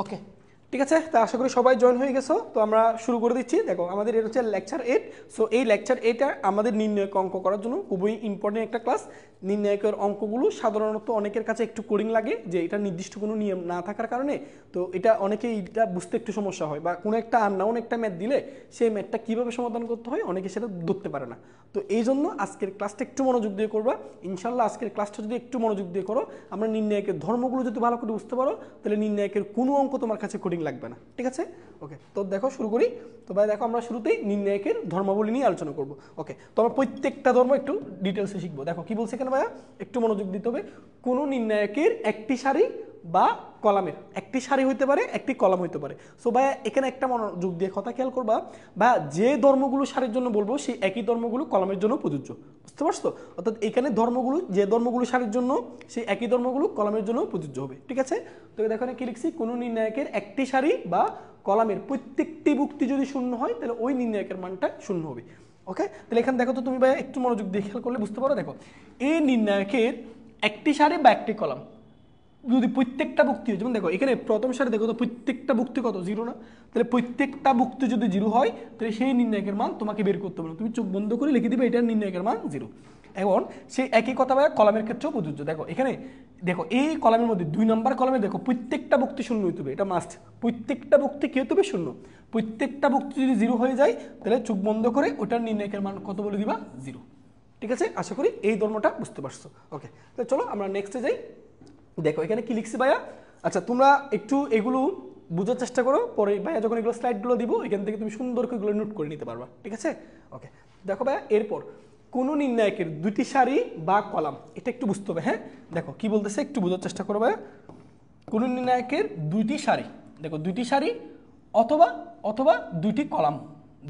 ওকে, ঠিক আছে। তা আশা করি সবাই জয়েন হয়ে গেছো। তো আমরা শুরু করে দিচ্ছি। দেখো আমাদের এটা হচ্ছে লেকচার 8। সো এই লেকচার 8 আমাদের নির্ণায়ক অঙ্ক করার জন্য খুবই ইম্পর্টেন্ট একটা ক্লাস। নির্ণায়কের অঙ্কগুলো সাধারণত অনেকের কাছে একটু কোডিং লাগে, যে এটা নির্দিষ্ট কোনো নিয়ম না থাকার কারণে তো এটা অনেকে এটা বুঝতে একটু সমস্যা হয়, বা কোনো একটা আননোন একটা ম্যাথ দিলে সেই ম্যাথটা কীভাবে সমাধান করতে হয় অনেকে সেটা ধরতে পারে না। তো এই জন্য আজকের ক্লাসটা একটু মনোযোগ দিয়ে করবা ইনশাল্লাহ। আজকের ক্লাসটা যদি একটু মনোযোগ দিয়ে করো, আমরা নির্ণায়কের ধর্মগুলো যদি ভালো করে বুঝতে পারো, তাহলে নির্ণায়কের কোনো অঙ্ক তোমার কাছে কোডিং লাগবে না, ঠিক আছে? ওকে, তো দেখো শুরু করি। তো ভাই দেখো আমরা শুরুতেই নির্ণায়কের ধর্মাবলী নিয়ে আলোচনা করব। ওকে, তো আমরা প্রত্যেকটা ধর্ম একটু ডিটেলসে শিখবো। দেখো কি বলছে এখানে ভাইয়া, একটু মনোযোগ দিতে হবে। কোনো নির্ণায়কের একটি সারি বা কলামের, একটি সারি হইতে পারে, একটি কলাম হইতে পারে। সো ভাইয়া এখানে একটা মনোযোগ দিয়ে কথা খেয়াল করবা, বা যে ধর্মগুলো সারির জন্য বলবো সেই একই ধর্মগুলো কলামের জন্য প্রযোজ্য। বুঝতে পারছো? অর্থাৎ এখানে ধর্মগুলো, যে ধর্মগুলো সারির জন্য সেই একই ধর্মগুলো কলামের জন্য প্রযোজ্য হবে, ঠিক আছে? তো দেখো এখানে কি লিখছি, কোনো নির্ণায়কের একটি সারি বা কলামের প্রত্যেকটি ভুক্তি যদি শূন্য হয়, তাহলে ওই নির্ণায়কের মানটা শূন্য হবে। ওকে, তাহলে এখানে দেখো তো তুমি ভাই একটু মনোযোগ দিয়ে খেয়াল করলে বুঝতে পারো। দেখো এই নির্ণায়কের একটি সারি বা একটি কলাম যদি প্রত্যেকটা ভুক্তি হয়, যেমন দেখো এখানে প্রথম সারি দেখো তো প্রত্যেকটা ভুক্তি কত, জিরো না? তাহলে প্রত্যেকটা ভুক্তি যদি জিরো হয়, তাহলে সেই নির্ণায়কের মান তোমাকে বের করতে হবে না, তুমি চোখ বন্ধ করে লিখে দিবে এটার নির্ণায়কের মান জিরো। এখন সেই একই কথা ভাই কলামের ক্ষেত্রেও প্রযোজ্য। দেখো এখানে দেখো এই কলামের মধ্যে 2 নম্বর কলামে দেখো প্রত্যেকটা ভুক্তি শূন্য হইতে হবে, এটা মাস্ট। প্রত্যেকটা ভুক্তি কি হতে হবে, শূন্য। প্রত্যেকটা ভুক্তি যদি জিরো হয়ে যায়, তাহলে চোখ বন্ধ করে ওটার নির্ণায়কের মান কত বলে দিবা, জিরো। ঠিক আছে, আশা করি এই ধর্মটা বুঝতে পারছো। ওকে, তো চলো আমরা নেক্সটে যাই। দেখো এখানে কি লিখছি ভাইয়া, আচ্ছা তোমরা একটু এগুলো বোঝার চেষ্টা করো, পরে ভাইয়া যখন এগুলো স্লাইডগুলো দিব এখান থেকে তুমি সুন্দর করে এগুলো নোট করে নিতে পারবা, ঠিক আছে? ওকে, দেখো ভাইয়া এরপর কোন নির্ণায়কের দুটি সারি বা কলাম, এটা একটু বুঝতে হবে। হ্যাঁ দেখো কি বলতেছে, একটু বোঝার চেষ্টা করো ভাইয়া। কোন নির্ণায়কের দুইটি সারি, দেখো দুইটি সারি অথবা অথবা দুইটি কলাম,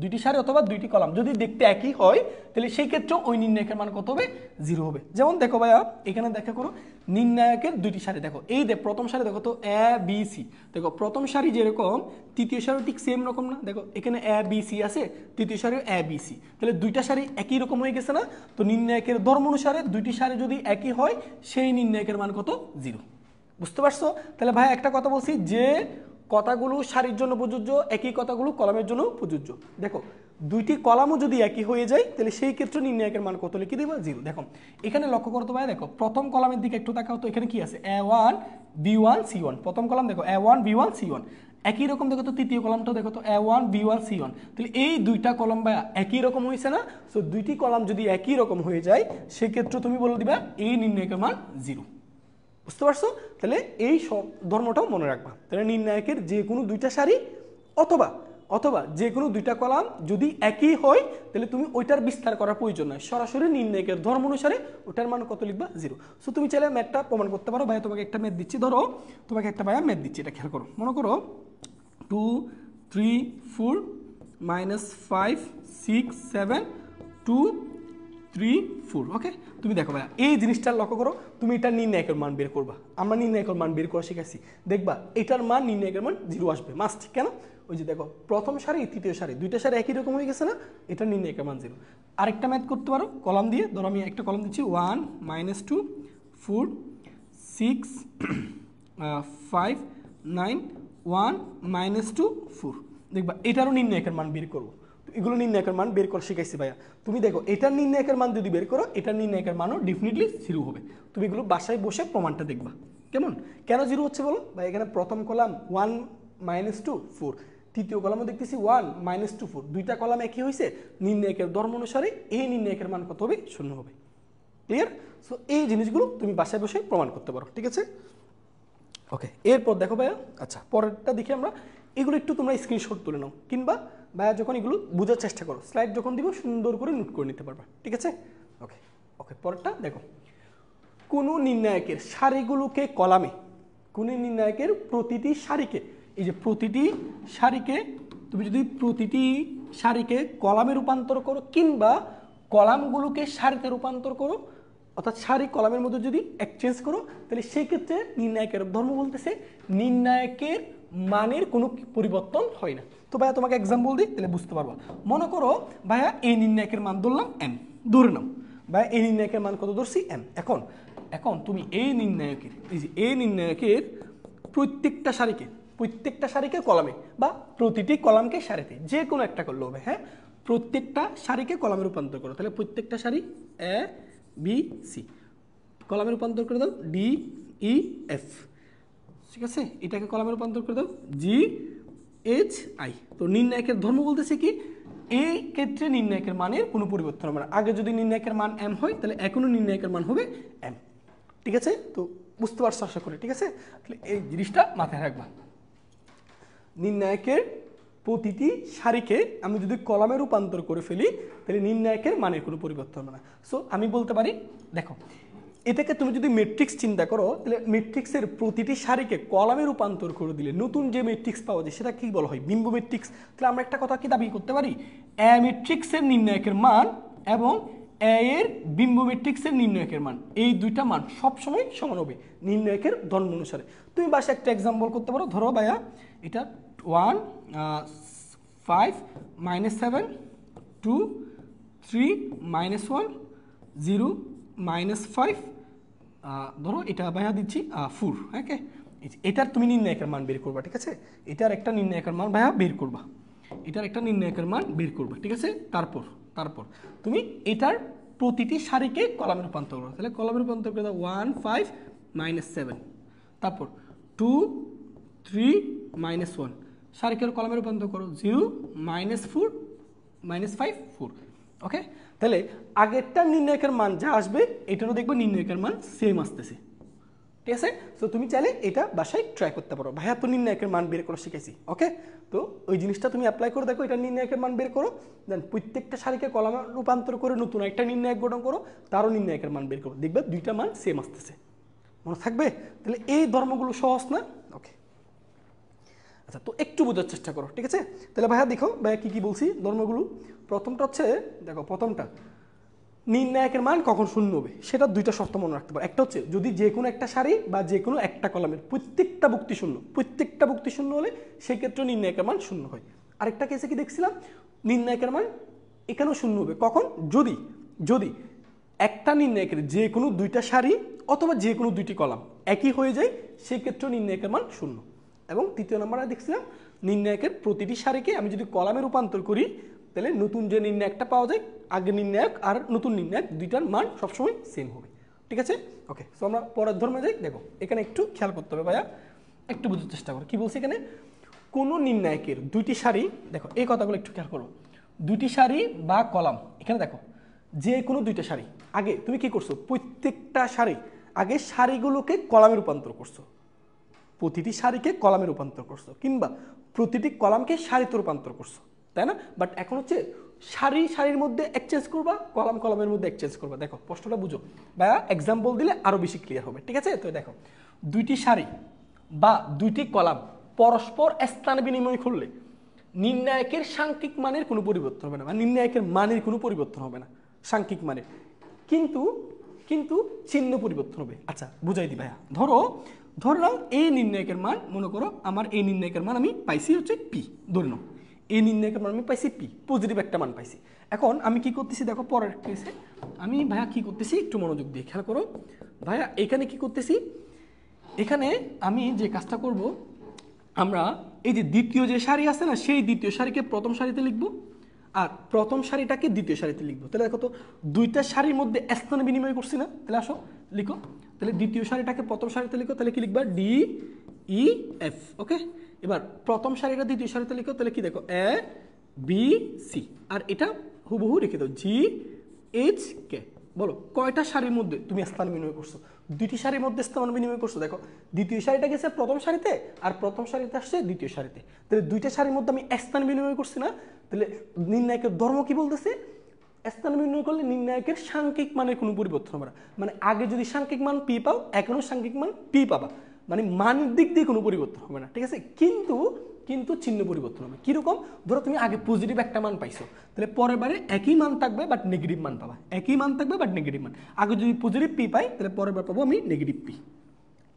দুইটি সারি অথবা দুইটি কলাম যদি দেখতে একই হয়, তাহলে সেই ক্ষেত্রে ওই নির্ণায়কের মান কত হবে, জিরো হবে। যেমন দেখো ভাইয়া এখানে দেখা করো নির্ণায়কের দুইটি সারি, দেখো এই প্রথম সারি দেখো তো এ বি সি, দেখো প্রথম সারি যেরকম তৃতীয় সারি ঠিক সেম রকম না? দেখো এখানে এ বি সি আছে, তৃতীয় সারি এ বি সি, তাহলে দুইটা সারি একই রকম হয়ে গেছে না? তো নির্ণায়কের ধর্ম অনুসারে দুইটি সারি যদি একই হয়, সেই নির্ণায়কের মান কত, জিরো। বুঝতে পারছো? তাহলে ভাই একটা কথা বলছি, যে কথাগুলো সারির জন্য প্রযোজ্য, একই কথাগুলো কলামের জন্য প্রযোজ্য। দেখো দুইটি কলামও যদি একই হয়ে যায়, তাহলে সেই ক্ষেত্রে নির্ণায়কের মান কত লিখে দেবা, জিরো। দেখো এখানে লক্ষ্য করতে পারে, দেখো প্রথম কলামের দিকে একটু তাকাও তো, এখানে কি আছে, A1 B1 C1। প্রথম কলাম দেখো A1 B1 C1, একই রকম দেখো তো তৃতীয় কলামটাও দেখো তো A1 B1 C1। তাহলে এই দুইটা কলাম বা একই রকম হয়েছে না? সো দুইটি কলাম যদি একই রকম হয়ে যায়, সেক্ষেত্রে তুমি বলে দিবা এই নির্ণায়কের মান জিরো। বুঝতে পারছো? তাহলে এই সব ধর্মটাও মনে রাখবা। তাহলে নির্ণায়কের যে কোনো দুইটা সারি অথবা অথবা যে কোনো দুইটা কলাম যদি একই হয়, তাহলে তুমি ওইটার বিস্তার করার প্রয়োজন নয়, সরাসরি নির্ণায়কের ধর্ম অনুসারে ওটার মান কত লিখবা, জিরো। সো তুমি চাইলে ম্যাথটা প্রমাণ করতে পারো। ভাইয়া তোমাকে একটা ম্যাথ দিচ্ছি, ধরো তোমাকে একটা ভাইয়া ম্যাথ দিচ্ছি, এটা খেয়াল করো। মনে করো 2 3 4 -5 6 7 2 3 4। ওকে, তুমি দেখো ভাইয়া এই জিনিসটা লক্ষ্য করো, তুমি এটার নির্ণায়কের মান বের করবা। আমরা নির্ণায়কের মান বের করা শিখেছি, দেখবা এটার মান নির্ণায়কের মান জিরো আসবে মাস্ট। কেন? ওই যে দেখো প্রথম সারি তৃতীয় সারি দুইটা সারি একই রকম হয়ে গেছে না? এটার নির্ণায়কের মান জিরো। আরেকটা ম্যাথ করতে পারো কলাম দিয়ে, ধরো আমি একটা কলাম দিচ্ছি 1 -2 4 6 5 9 1 -2 4, দেখবা এটারও নির্ণায়কের মান বের করবো। এগুলো নির্ণায়কের মান বের করা শিখাইছি ভাইয়া। তুমি দেখো এটার নির্ণায়কের মান যদি বের করো, এটার নির্ণায়কের মানও ডেফিনেটলি জিরো হবে। তুমি এগুলো বাসায় বসে প্রমাণটা দেখবা। কেমন, কেন জিরো হচ্ছে বলো ভাই? এখানে প্রথম কলাম 1 -2 4, তৃতীয় কলামও দেখতেছি 1 -2 4, দুইটা কলাম একই হয়েছে, নির্ণায়কের ধর্ম অনুসারে এই নির্ণায়কের মান কত হবে, শূন্য হবে। ক্লিয়ার? সো এই জিনিসগুলো তুমি বাসায় বসে প্রমাণ করতে পারো, ঠিক আছে? ওকে, এরপর দেখো ভাইয়া, আচ্ছা পরেরটা দেখি আমরা। এগুলো একটু তোমরা স্ক্রিনশট তুলে নাও, কিংবা ভাইয়া যখন এগুলো বোঝার চেষ্টা করো, স্লাইড যখন দিব সুন্দর করে নোট করে নিতে পারবা, ঠিক আছে? ওকে ওকে, পরেরটা দেখো। কোন নির্ণায়কের সারিগুলোকে কলামে, কোন নির্ণায়কের প্রতিটি সারিকে, এই যে প্রতিটি সারিকে তুমি যদি প্রতিটি সারিকে কলামে রূপান্তর করো, কিংবা কলামগুলোকে সারিতে রূপান্তর করো, অর্থাৎ সারি কলামের মধ্যে যদি এক্সচেঞ্জ করো, তাহলে সেই ক্ষেত্রে নির্ণায়কের ধর্ম বলতেছে নির্ণায়কের মানের কোনো পরিবর্তন হয় না। তো ভাইয়া তোমাকে এক্সাম্পল দিই, তাহলে বুঝতে পারবা। মনে করো ভাইয়া এই নির্ণায়কের মান ধরলাম এম, ধরে নাও ভাইয়া এই নির্ণায়কের মান কত ধরছি, এম। এখন তুমি এই নির্ণায়কের, এই যে এই নির্ণায়কের প্রত্যেকটা সারিকে, প্রত্যেকটা সারিকে কলামে বা প্রতিটি কলামকে সারিতে যে কোনো একটা করলে হবে। হ্যাঁ, প্রত্যেকটা সারিকে কলামে রূপান্তর করো, তাহলে প্রত্যেকটা সারি এ বি সি কলামে রূপান্তর করে দাও ডি ই এফ, ঠিক আছে, এটাকে কলামে রূপান্তর করে দাও জি এইচ আই। তো নির্ণায়কের ধর্ম বলতেছে কি, এই ক্ষেত্রে নির্ণায়কের মানের কোনো পরিবর্তন হবে না। আগে যদি নির্ণায়কের মান এম হয় তাহলে এখনো নির্ণায়কের মান হবে এম, ঠিক আছে। তো বুঝতে পারছো আশা করি, ঠিক আছে। তাহলে এই জিনিসটা মাথায় রাখবা, নির্ণায়কের প্রতিটি সারিকে আমি যদি কলামে রূপান্তর করে ফেলি তাহলে নির্ণায়কের মানের কোনো পরিবর্তন হবে না। সো আমি বলতে পারি, দেখো এটাকে তুমি যদি ম্যাট্রিক্স চিন্তা করো তাহলে ম্যাট্রিক্সের প্রতিটি সারিকে কলামে রূপান্তর করে দিলে নতুন যে ম্যাট্রিক্স পাওয়া যায় সেটা কি বলা হয়, বিম্ব ম্যাট্রিক্স। তাহলে আমরা একটা কথা কি দাবি করতে পারি, এ ম্যাট্রিক্সের নির্ণায়কের মান এবং এ এর বিম্ব ম্যাট্রিক্সের নির্ণায়কের মান, এই দুইটা মান সবসময় সমান হবে নির্ণায়কের ধর্ম অনুসারে। তুমি বাসে একটা এক্সাম্পল করতে পারো, ধরো ভাইয়া এটা 1 5 -7 2 3 -1 0 -5, ধরো এটা ভাইয়া দিচ্ছি 4, ওকে। এটার তুমি নির্ণায়কের মান বের করবা, ঠিক আছে, এটার একটা নির্ণায়কের মান ভাইয়া বের করবা, এটার একটা নির্ণায়কের মান বের করবা, ঠিক আছে। তারপর তুমি এটার প্রতিটি সারিকে কলামে রূপান্তর করো, তাহলে কলামে রূপান্তর করে দাও 1 5 -7, তারপর 2 3 -1, সারিকের কলামে রূপান্তর করো 0 -4 -5 4, ওকে। তাহলে আগেরটা নির্ণায়কের মান যা আসবে এটারও দেখবে নির্ণায়কের মান সেম আসতেছে, ঠিক আছে। সো তুমি চাইলে এটা বাসায় ট্রাই করতে পারো, ভাইয়া তো নির্ণায়কের মান বের করা শিখেছি, ওকে। তো ওই জিনিসটা তুমি অ্যাপ্লাই করে দেখো, এটা নির্ণায়কের মান বের করো, দেন প্রত্যেকটা সারিকে কলামে রূপান্তর করে নতুন একটা নির্ণায়ক গঠন করো, তারও নির্ণায়কের মান বের করো, দেখবে দুইটা মান সেম আসতেছে, মনে থাকবে। তাহলে এই ধর্মগুলো সহজ না, ওকে। আচ্ছা, তো একটু বোঝার চেষ্টা করো, ঠিক আছে। তাহলে ভাইয়া দেখো ভাইয়া কি কি বলছি ধর্মগুলো। প্রথমটা হচ্ছে, দেখো প্রথমটা নির্ণায়কের মান কখন শূন্য হবে সেটা দুইটা শর্ত মনে রাখতে পারো। একটা হচ্ছে যদি যে কোনো একটা সারি বা যে কোনো একটা কলামের প্রত্যেকটা ভুক্তি শূন্য হলে সেক্ষেত্রে নির্ণায়কের মান শূন্য হয়। আরেকটা কেসে কি দেখছিলাম, নির্ণায়কের মান এখানেও শূন্য হবে কখন, যদি একটা নির্ণায়কের যে কোনো দুইটা সারি অথবা যে কোনো দুইটি কলাম একই হয়ে যায় সেক্ষেত্রে নির্ণায়কের মান শূন্য। এবং তৃতীয় নম্বরে দেখছিলাম নির্ণায়কের প্রতিটি সারিকে আমি যদি কলামে রূপান্তর করি তাহলে নতুন যে নির্ণায়কটা পাওয়া যায় আগের নির্ণায়ক আর নতুন নির্ণায়ক দুইটার মান সবসময় সেম হবে, ঠিক আছে, ওকে। সো আমরা পরের ধর্মে যাই। দেখো এখানে একটু খেয়াল করতে হবে ভাইয়া, একটু বোঝার চেষ্টা করো কি বলছি এখানে। কোনো নির্ণায়কের দুইটি সারি, দেখো এই কথাগুলো একটু খেয়াল করো, দুইটি সারি বা কলাম, এখানে দেখো যে কোনো দুইটা সারি, আগে তুমি কি করছো, প্রত্যেকটা সারি আগে সারিগুলোকে কলামে রূপান্তর করছো, প্রতিটি সারিকে কলামে রূপান্তর করছো, কিংবা প্রতিটি কলামকে সারিতে রূপান্তর করছো, তাই না। বাট এখন হচ্ছে সারির মধ্যে এক্সচেঞ্জ করবা, কলামের মধ্যে এক্সচেঞ্জ করবা। দেখো প্রশ্নটা বুঝো ভাইয়া, এক্সাম্পল দিলে আরো বেশি ক্লিয়ার হবে, ঠিক আছে। তো দেখো দুইটি সারি বা দুইটি কলাম পরস্পর স্থান বিনিময় করলে নির্ণায়কের সাংখ্যিক মানের কোনো পরিবর্তন হবে না, বা নির্ণায়কের মানের কোনো পরিবর্তন হবে না সাংখ্যিক মানের, কিন্তু চিহ্ন পরিবর্তন হবে। আচ্ছা বুঝাই দি ভাইয়া, ধরলাম এই নির্ণায়কের মান, মনে করো আমার এই নির্ণায়কের মান আমি পাইছি হচ্ছে পি, ধরে নাও এই নির্ণায়কের মান আমি পাইছি পি, পজিটিভ একটা মান পাইছি। এখন আমি কি করতেছি, দেখো পরের কেসে আমি ভাইয়া কি করতেছি একটু মনোযোগ দিয়ে খেয়াল করো ভাইয়া, এখানে কি করতেছি, এখানে আমি যে কাজটা করব, আমরা এই যে দ্বিতীয় যে সারি আছে না সেই দ্বিতীয় সারিকে প্রথম সারিতে লিখবো আর প্রথম সারিটাকে দ্বিতীয় সারিতে লিখবো। তাহলে দেখো তো দুইটা সারির মধ্যে স্থান বিনিময় করছি না, তাহলে আসো লিখো, তাহলে দ্বিতীয় সারিটাকে প্রথম সারিতে লিখো, তাহলে কি লিখবা ডি ই এফ, ওকে। এবার প্রথম সারিটা দ্বিতীয় সারিতে লিখো, তাহলে কি দেখো এ বি সি, আর এটা হুবহু রেখে দাও জি এইচ কে। বলো কয়টা সারির মধ্যে তুমি স্থান বিনিময় করছো, দুইটি সারির মধ্যে স্থান বিনিময় করছো। দেখো দ্বিতীয় সারিটা গেছে প্রথম সারিতে আর প্রথম সারিতে আসছে দ্বিতীয় সারিতে, তাহলে দুইটা সারির মধ্যে আমি স্থান বিনিময় করছি না। তাহলে নির্ণায়কের ধর্ম কি বলতেছে, স্থান বিনিময় করলে নির্ণায়কের সাংখ্যিক মানের কোনো পরিবর্তন হবে না, মানে আগে যদি সাংখ্যিক মান পি পাও এখনো সাংখ্যিক মান পি পাবা, মানে মানের দিক দিয়ে কোনো পরিবর্তন হবে না, ঠিক আছে। কিন্তু চিহ্ন পরিবর্তন হবে। কিরকম, ধরো তুমি আগে পজিটিভ একটা মান পাইছো, তাহলে পরের বারে একই মান থাকবে বাট নেগেটিভ মান পাবা, একই মান থাকবে বাট নেগেটিভ মান। আগে যদি পজিটিভ পি পাই তাহলে পরের বার পাবো আমি নেগেটিভ পি,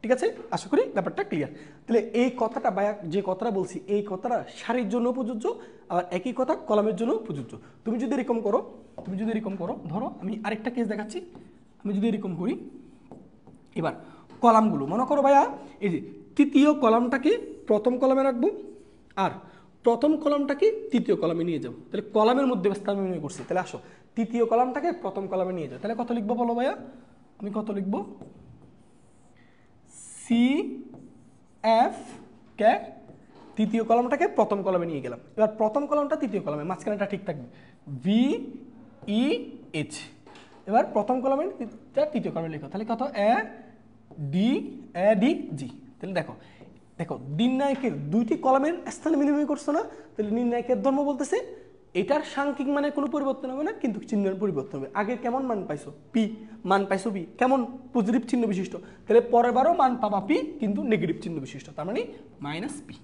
ঠিক আছে। আশা করি ব্যাপারটা ক্লিয়ার। তাহলে এই কথাটা বা যে কথাটা বলছি এই কথাটা সারির জন্য প্রযোজ্য, আবার একই কথা কলামের জন্য প্রযোজ্য। তুমি যদি এরকম করো, ধরো আমি আরেকটা কেস দেখাচ্ছি, আমি যদি এরকম করি, এবার কলামগুলো মনে করো ভাইয়া এই যে তৃতীয় কলামটাকে প্রথম কলামে রাখবো আর প্রথম কলামটাকে তৃতীয় কলামে নিয়ে যাব। তাহলে কলামের মধ্যে স্থান বিনিময় করছি। তাহলে আসো তৃতীয় কলামটাকে প্রথম কলামে নিয়ে যাও। তাহলে কত লিখবো বলো ভাইয়া? আমি কত লিখবো? সি এফ কে তৃতীয় কলামটাকে প্রথম কলামে নিয়ে গেলাম। এবার প্রথম কলামটা তৃতীয় কলামে, মাঝখানেটা ঠিক থাকবে, ভি ই এইচ। এবার প্রথম কলামের তৃতীয় কলামে লিখো। তাহলে কত? A D G. তাহলে দেখো দেখো নির্ণায়কের দুইটি কলামের স্থান বিনিময় করছো না? তাহলে নির্ণায়কের ধর্ম বলতেছে এটার সাংখ্যিক মানে কোনো পরিবর্তন হবে না, কিন্তু চিহ্নের পরিবর্তন হবে। আগে কেমন মান পাইছো? পি মান পাইছো পি, কেমন? পজিটিভ চিহ্ন বিশিষ্ট। তাহলে পরের বারও মান পাবা পি, কিন্তু নেগেটিভ চিহ্ন বিশিষ্ট, তার মানে মাইনাস পি।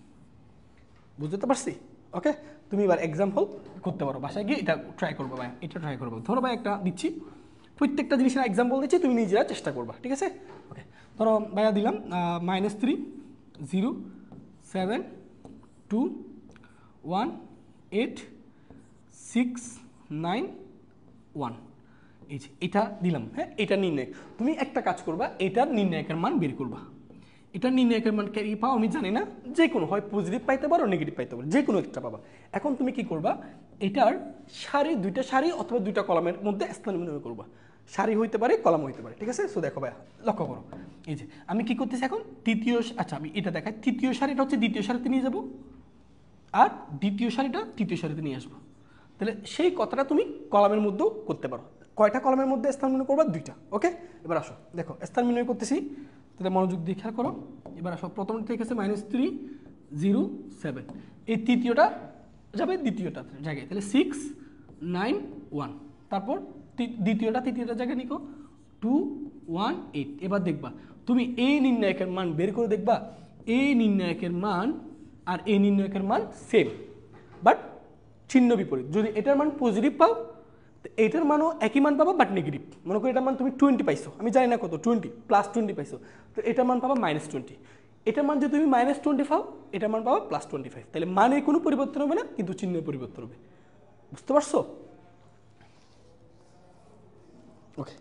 বুঝতে পারছি? ওকে, তুমি এবার এক্সাম্পল করতে পারো, বাসায় গিয়ে এটা ট্রাই করবো ভাই, এটা ট্রাই করবো। ধরো ভাই একটা দিচ্ছি, প্রত্যেকটা জিনিসের এক্সাম্পল দিচ্ছি, তুমি নিজেরা চেষ্টা করবা, ঠিক আছে? ওকে, ধরো ভাইয়া দিলাম -3 0 7 2 1 8 6 9 1। এই যে এটা দিলাম, হ্যাঁ, এটা নির্ণয়। তুমি একটা কাজ করবা, এটার নির্ণায়কের মান বের করবা। এটা নির্ণায়কের মান কি পাও আমি জানি না, যে কোনো হয় পজিটিভ পাইতে পারো, নেগেটিভ পাইতে পারো, যে কোনো একটা পাবা। এখন তুমি কি করবা, এটার সারি, দুইটা সারি অথবা দুইটা কলামের মধ্যে স্থান বিনিময় করবা। সারি হইতে পারে, কলাম হইতে পারে, ঠিক আছে? সো দেখো ভাইয়া, লক্ষ্য করো, এই যে আমি কি করতেছি এখন, তৃতীয়, আচ্ছা আমি এটা দেখাই, তৃতীয় সারিটা হচ্ছে দ্বিতীয় সারিতে নিয়ে যাব, আর দ্বিতীয় সারিটা তৃতীয় সারিতে নিয়ে আসবো। তাহলে সেই কথাটা তুমি কলামের মধ্যেও করতে পারো। কয়টা কলামের মধ্যে স্থান বিনিময় করবা? দুইটা। ওকে, এবার আসো দেখো স্থান বিনিময় করতেছি, তাহলে মনোযোগ দিয়ে খেয়াল করো। এবার আসো, প্রথমটা ঠিক আছে -3 0 7, এই তৃতীয়টা যাবে দ্বিতীয়টা জায়গায়, তাহলে 6 9 1। তারপর দ্বিতীয়টা তৃতীয়টা জায়গায় নিকো 2 1 8। এবার দেখবা তুমি এই নির্ণায়কের মান বের করে দেখবা, এই নির্ণায়কের মান আর এই নির্ণায়কের মান সেম, বাট চিহ্ন বিপরীত। যদি এটার মান পজিটিভ পাও, এইটার মানও একই মান পাবা, বাট নেগেটিভ। মনে করি এটার মান তুমি 20 পাইছো, আমি জানি না কত, 20 +20 পাইছো, তো এটার মান পাবা -20। এটার মান যদি তুমি -20 পাও, এটার মান পাবা +25। তাহলে মানের কোনো পরিবর্তন হবে না, কিন্তু চিহ্নের পরিবর্তন হবে। বুঝতে পারছো? ওকে,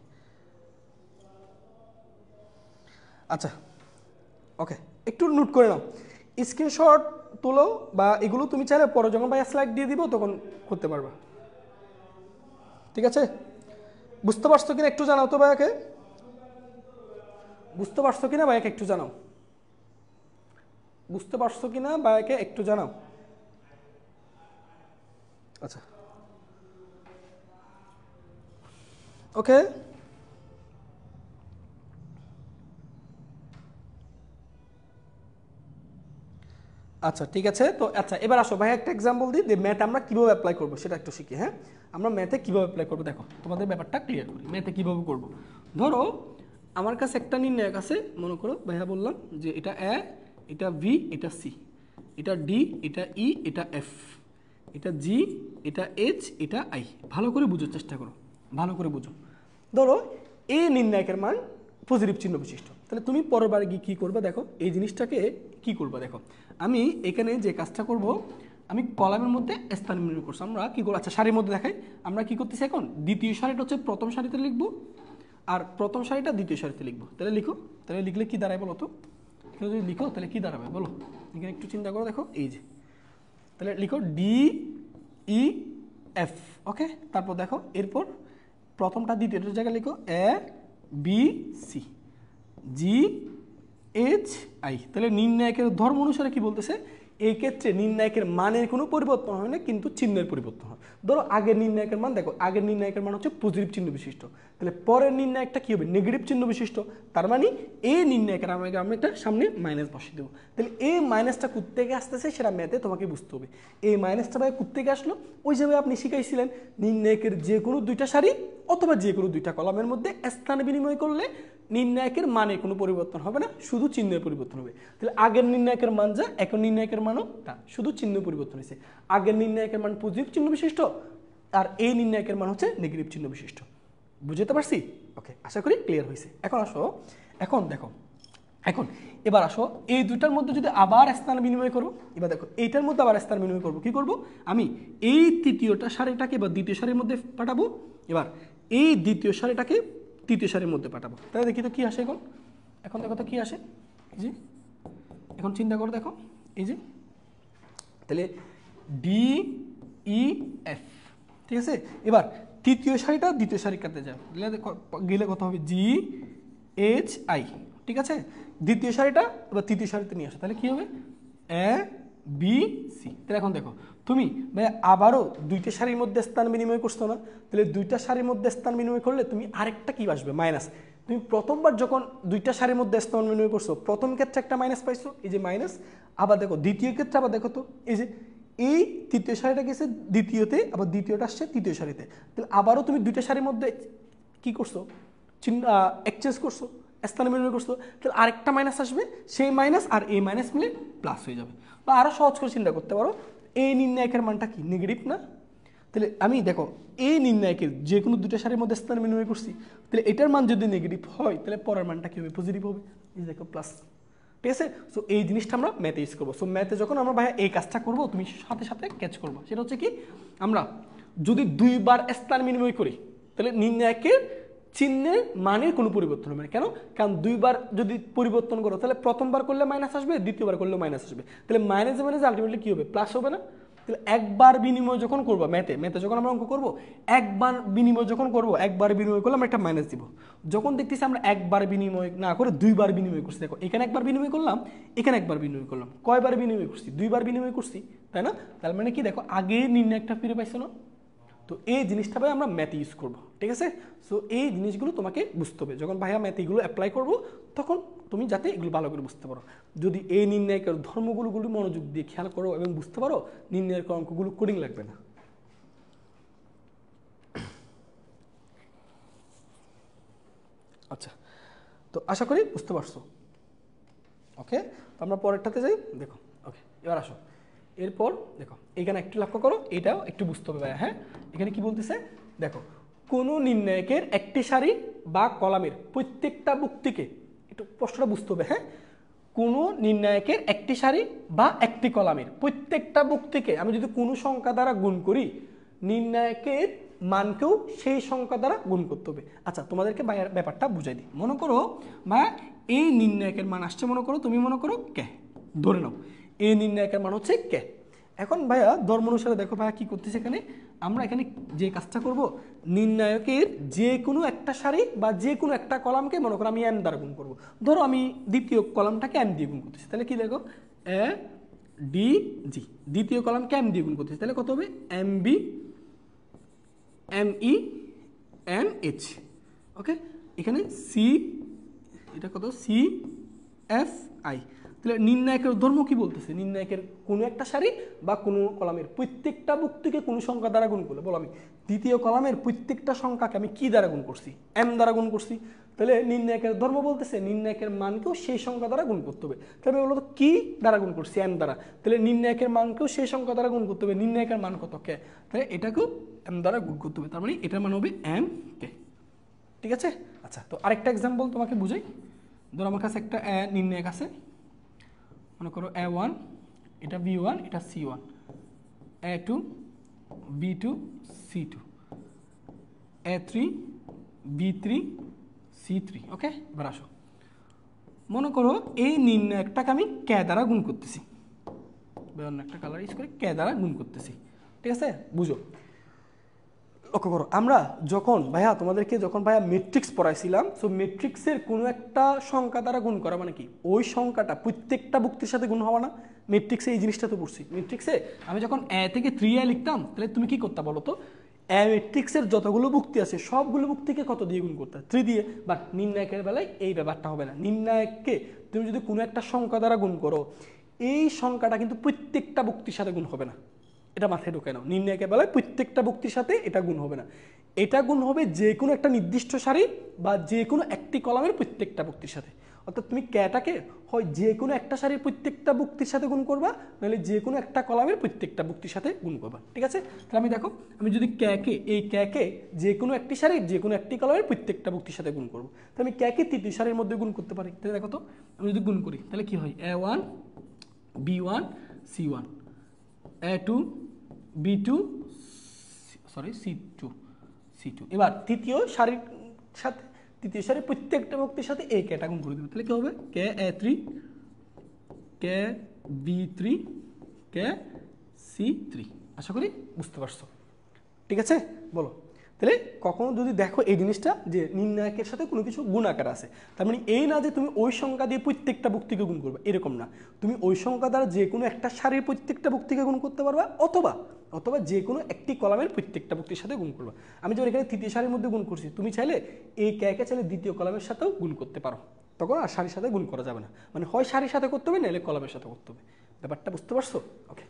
আচ্ছা, ওকে, একটু নোট করে নাও, স্ক্রিনশট তোলো, বা এগুলো তুমি চাইলে পরে যখন ভাই স্লাইড দিয়ে দিব তখন করতে পারবা, ঠিক আছে? বুঝতে পারছো কিনা একটু জানাও তো ভাইয়াকে, বুঝতে পারছো কিনা ভাইয়াকে একটু জানাও, বুঝতে পারছো কিনা ভাইয়াকে একটু জানাও। আচ্ছা, ওকে, আচ্ছা ঠিক আছে। তো আচ্ছা এবার আসো ভাই একটা এক্সাম্পল দিই, যে ম্যাথ আমরা কীভাবে অ্যাপ্লাই করবো সেটা একটু শিখি। হ্যাঁ, আমরা ম্যাথে কীভাবে অ্যাপ্লাই করবো, দেখো তোমাদের ব্যাপারটা ক্লিয়ার করি, ম্যাথে কীভাবে করবো। ধরো আমার কাছে একটা নির্ণায়ক আছে, মনে করো ভাইয়া বললাম যে এটা এ, এটা ভি, এটা সি, এটা ডি, এটা ই, এটা এফ, এটা জি, এটা এইচ, এটা আই। ভালো করে বুঝার চেষ্টা করো, ভালো করে বুঝো। ধরো এই নির্ণায়কের মান পজিটিভ চিহ্ন বিশিষ্ট, তাহলে তুমি পরের বারে গিয়ে কী করবে, দেখো এই জিনিসটাকে কি করবে, দেখো আমি এখানে যে কাজটা করব, আমি কলামের মধ্যে স্থান বিনিময় করছি। আমরা কি করবো, আচ্ছা সারির মধ্যে দেখাই, আমরা কি করতেছি এখন, দ্বিতীয় সারিটা হচ্ছে প্রথম সারিতে লিখবো, আর প্রথম সারিটা দ্বিতীয় সারিতে লিখবো। তাহলে লিখো, তাহলে লিখলে কি দাঁড়ায় বলো তো, এখানে যদি লিখো তাহলে কি দাঁড়াবে বলো, এখানে একটু চিন্তা করো, দেখো এই যে, তাহলে লিখো ডি ই এফ। ওকে, তারপর দেখো এরপর প্রথমটা দ্বিতীয়টার জায়গায় লিখো A B C G H I. তাহলে নির্ণায়কের ধর্ম অনুসারে কি বলতেছে, এই ক্ষেত্রে নির্ণায়কের মানের কোনো পরিবর্তন হয় না, কিন্তু চিহ্নের পরিবর্তন হয়। ধরো আগের নির্ণায়কের মান, দেখো আগের নির্ণায়কের মান হচ্ছে পজিটিভ চিহ্ন বিশিষ্ট, তাহলে পরের নির্ণায়কটা কি হবে, নেগেটিভ চিহ্ন বিশিষ্ট। তার মানে এই নির্ণায়কের আমি একটা সামনে মাইনাস বসিয়ে দেবো। তাহলে এই মাইনাসটা কোত্থেকে আসতেছে সেটা ম্যাথে তোমাকে বুঝতে হবে। এই মাইনাসটা ভাই কোত্থেকে আসলো, ওই যেভাবে আপনি শিখাইছিলেন, নির্ণায়কের যে কোনো দুইটা সারি অথবা যে কোনো দুইটা কলামের মধ্যে স্থান বিনিময় করলে নির্ণায়কের মানে কোনো পরিবর্তন হবে না, শুধু চিহ্নের পরিবর্তন হবে। তাহলে আগের নির্ণায়কের মান যা, এখন নির্ণায়কের মানও তা, শুধু চিহ্ন পরিবর্তন হয়েছে। আগের নির্ণায়কের মান পজিটিভ চিহ্ন বিশিষ্ট, আর এই নির্ণায়কের মান হচ্ছে নেগেটিভ চিহ্ন বিশিষ্ট। বুঝতে পারছি? ওকে, আশা করি ক্লিয়ার হয়েছে। এখন আসো, এখন দেখো, এখন এবার আসো এই দুইটার মধ্যে যদি আবার স্থান বিনিময় করবো, এবার দেখো এইটার মধ্যে আবার স্থান বিনিময় করবো, কি করবো, আমি এই তৃতীয়টা সারিটাকে এবার দ্বিতীয় সারির মধ্যে পাঠাবো, এবার এই দ্বিতীয় সারিটাকে তৃতীয় সারির মধ্যে পাঠাবো। তাহলে দেখি তো কি আসে এখন, এখন দেখো তো কি আসে, জি এখন চিন্তা করো, দেখো এই যে তাহলে ডি ই এফ, ঠিক আছে। এবার তৃতীয় সারিটা দ্বিতীয় সারির কাছে যায়, গেলে কত হবে জি এইচ আই, ঠিক আছে। দ্বিতীয় সারিটা এবার তৃতীয় সারিতে নিয়ে আসো, তাহলে কি হবে এ বি সি। তাহলে এখন দেখো তুমি ভাই আবারও দুইটা সারির মধ্যে স্থান বিনিময় করছো না, তাহলে দুইটা সারির মধ্যে স্থান বিনিময় করলে তুমি আরেকটা কি আসবে মাইনাস। তুমি প্রথমবার যখন দুইটা সারির মধ্যে স্থান বিনিময় করছো প্রথম ক্ষেত্রে একটা মাইনাস পাইছো, এই যে মাইনাস। আবার দেখো দ্বিতীয় ক্ষেত্রে আবার দেখো তো এই যে এই তৃতীয় সারিটা গেছে দ্বিতীয়তে, আবার দ্বিতীয়টা আসছে তৃতীয় সারিতে, তাহলে আবারও তুমি দুইটা সারির মধ্যে কি করছো চিহ্ন এক্সচেঞ্জ করছো, স্থান বিনিময় করছো, তাহলে আরেকটা মাইনাস আসবে, সেই মাইনাস আর এই মাইনাস মিলে প্লাস হয়ে যাবে। বা আরও সহজ করে চিন্তা করতে পারো, এই নির্ণায়কের মানটা কি নেগেটিভ না, তাহলে আমি দেখো এই নির্ণায়কের যে কোনো দুটো সারির মধ্যে স্থান বিনিময় করছি, তাহলে এটার মান যদি নেগেটিভ হয় তাহলে পরের মানটা কি হবে পজিটিভ হবে, এই দেখো প্লাস, ঠিক আছে। সো এই জিনিসটা আমরা ম্যাথে ইউজ করবো। সো ম্যাথে যখন আমরা ভাইয়া এই কাজটা করবো তুমি সাথে সাথে ক্যাচ করবো, সেটা হচ্ছে কি আমরা যদি দুইবার স্থান বিনিময় করি তাহলে নির্ণায়কের চিহ্নের মানের কোনো পরিবর্তন হবে না। কেন? কারণ দুইবার যদি পরিবর্তন করো তাহলে প্রথমবার করলে মাইনাস আসবে, দ্বিতীয়বার করলে মাইনাস আসবে, তাহলে মাইনাস মাইনাস আলটিমেটলি কি হবে প্লাস হবে না। তাহলে একবার বিনিময় যখন করবো ম্যাথে যখন আমরা অঙ্ক করবো, একবার বিনিময় যখন করবো, একবার বিনিময় করলে আমরা একটা মাইনাস দিব। যখন দেখতেছি আমরা একবার বিনিময় না করে দুইবার বিনিময় করছি, দেখো এখানে একবার বিনিময় করলাম, এখানে একবার বিনিময় করলাম, কয়বার বিনিময় করছি দুইবার বিনিময় করছি, তাই না। তার মানে কি দেখো আগে নির্ণয় একটা ফিরে পাইছো না। তো এই জিনিসটা ভাই আমরা ম্যাথে ইউজ করবো, ঠিক আছে। সো এই জিনিসগুলো তোমাকে বুঝতে হবে, যখন ভাইয়া ম্যাথে এগুলো অ্যাপ্লাই করবো তখন তুমি যাতে এগুলো ভালো করে বুঝতে পারো। যদি এই নির্ণায়কের ধর্মগুলো মনোযোগ দিয়ে খেয়াল করো এবং বুঝতে পারো, নির্ণায়ক অঙ্কগুলো কোডিং লাগবে না। আচ্ছা, তো আশা করি বুঝতে পারছো। ওকে, তো আমরা পরেরটাতে যাই, দেখো। ওকে, এবার আসো, এরপর দেখো এখানে একটু লক্ষ্য করো, এটাও একটু বুঝতে হবে ভাইয়া। হ্যাঁ, এখানে কি বলতেছে দেখো, কোনো নির্ণায়কের একটি সারি বা কলামের প্রত্যেকটা বুক্তিকে, একটু প্রশ্নটা বুঝতে হবে। হ্যাঁ, কোনো নির্ণায়কের একটি সারি বা একটি কলামের প্রত্যেকটা বুক্তিকে আমি যদি কোনো সংখ্যা দ্বারা গুণ করি, নির্ণায়কের মানকেও সেই সংখ্যা দ্বারা গুণ করতে হবে। আচ্ছা, তোমাদেরকে ব্যাপারটা বুঝাই দিই। মনে করো ভাইয়া এই নির্ণায়কের মান আসছে, মনে করো তুমি মনে করো কে, ধরে নাও এই নির্ণায়কের মান হচ্ছে কে। এখন ভাইয়া ধর্ম অনুসারে দেখো ভাইয়া কি করতেছে, এখানে আমরা এখানে যে কাজটা করব, নির্ণায়কের যে কোনো একটা সারি বা যে কোনো একটা কলামকে মনে করো আমি এম দ্বারা গুণ করব। ধরো আমি দ্বিতীয় কলামটাকে এম দিয়ে গুণ করতেছি, তাহলে কি দেখো এ ডি জি, দ্বিতীয় কলামকে এম দিয়ে গুণ করতেছি, তাহলে কত হবে M B M E M H. Okay, এখানে সি, এটা কত সি এফ আই। তাহলে নির্ণায়কের ধর্ম কি বলতেছে, নির্ণায়কের কোনো একটা সারি বা কোনো কলামের প্রত্যেকটা বুক্তিকে কোনো সংখ্যা দ্বারা গুণ করলে, বলো আমি দ্বিতীয় কলামের প্রত্যেকটা সংখ্যাকে আমি কি দ্বারা গুণ করছি, এম দ্বারা গুণ করছি। তাহলে নির্ণায়কের ধর্ম বলতেছে নির্ণায়কের মানকেও সেই সংখ্যা দ্বারা গুণ করতে হবে। তাহলে বলো তো কি দ্বারা গুণ করছি, এম দ্বারা, তাহলে নির্ণায়কের মানকেও সেই সংখ্যা দ্বারা গুণ করতে হবে। নির্ণায়কের মান কত কে, তাহলে এটাকেও এম দ্বারা গুণ করতে হবে, তার মানে এটার মান হবে এম কে, ঠিক আছে। আচ্ছা, তো আরেকটা এক্সাম্পল তোমাকে বুঝাই। ধরো আমার কাছে একটা নির্ণায়ক আছে, মনে করো A1, এটা B1, এটা C1, A2, B2, C2, A3, B3, C3। ওকে, এবার আসো, মনে করো এই নির্ণায়কটাকে আমি কে দ্বারা গুণ করতেছি, অন্য একটা কালার ইউজ করে কে দ্বারা গুণ করতেছি, ঠিক আছে। বুঝো, লক্ষ্য করো, আমরা যখন ভাইয়া তোমাদেরকে যখন ভাইয়া ম্যাট্রিক্স পড়াইছিলাম, সো ম্যাট্রিক্সের কোনো একটা সংখ্যা দ্বারা গুণ করা মানে কি, ওই সংখ্যাটা প্রত্যেকটা বুক্তির সাথে গুণ হওয়া না। ম্যাট্রিক্সে এই জিনিসটা তো পড়ছি। ম্যাট্রিক্সে আমি যখন এ থেকে 3a লিখতাম, তাহলে তুমি কি করতে বলো তো, এ ম্যাট্রিক্সের যতগুলো বুক্তি আছে সবগুলো বুক্তিকে কত দিয়ে গুণ করতে, 3 দিয়ে। বাট নির্ণায়কের বেলায় এই ব্যাপারটা হবে না। নির্ণায়ককে তুমি যদি কোনো একটা সংখ্যা দ্বারা গুণ করো, এই সংখ্যাটা কিন্তু প্রত্যেকটা বুক্তির সাথে গুণ হবে না, এটা মাথায় ঢোকে নাও। নির্ণায়কের বেলায় প্রত্যেকটা বুক্তির সাথে এটা গুণ হবে না, এটা গুণ হবে যে কোনো একটা নির্দিষ্ট সারি বা যে কোনো একটি কলামের প্রত্যেকটা বুক্তির সাথে। অর্থাৎ তুমি ক্যাটাকে হয় যে কোনো একটা সারির প্রত্যেকটা বুক্তির সাথে গুণ করবা, নাহলে যে কোনো একটা কলামের প্রত্যেকটা বুক্তির সাথে গুণ করবা, ঠিক আছে। তাহলে আমি দেখো, আমি যদি ক্যাকে এই ক্যাকে যে কোনো একটি সারির যে কোনো একটি কলামের প্রত্যেকটা বুক্তির সাথে গুণ করবো, তাহলে আমি ক্যাকে তৃতীয় সারির মধ্যে গুণ করতে পারি। তাহলে দেখো তো, আমি যদি গুণ করি তাহলে কি হয়, A1, B1, C1, A2, B2, C2। এবার তৃতীয় সারির সাথে, তৃতীয় সারির প্রত্যেকটা বুক্তির সাথে এই ক্যাটা গুণ করে দেবে, তাহলে কি হবে কে A3, কে B3 কে C3। আশা করি বুঝতে পারছো, ঠিক আছে? বলো তাহলে কখনো যদি দেখো এই জিনিসটা যে নির্ণায়কের সাথে কোনো কিছু গুণ আকার আছে, তার মানে এই না যে তুমি ওই সংখ্যা দিয়ে প্রত্যেকটা ভুক্তিকে গুণ করবে, এরকম না। তুমি ওই সংখ্যা দ্বারা যে কোনো একটা সারির প্রত্যেকটা ভুক্তিকে গুণ করতে পারবা, অথবা অথবা যে কোনো একটি কলামের প্রত্যেকটা ভুক্তির সাথে গুণ করবা। আমি যখন এখানে তৃতীয় সারির মধ্যে গুণ করছি, তুমি চাইলে এই কে চাইলে দ্বিতীয় কলামের সাথেও গুণ করতে পারো, তখন আর সারির সাথে গুণ করা যাবে না, মানে হয় সারির সাথে করতে হবে নাহলে কলামের সাথে করতে হবে। ব্যাপারটা বুঝতে পারছো? ওকে,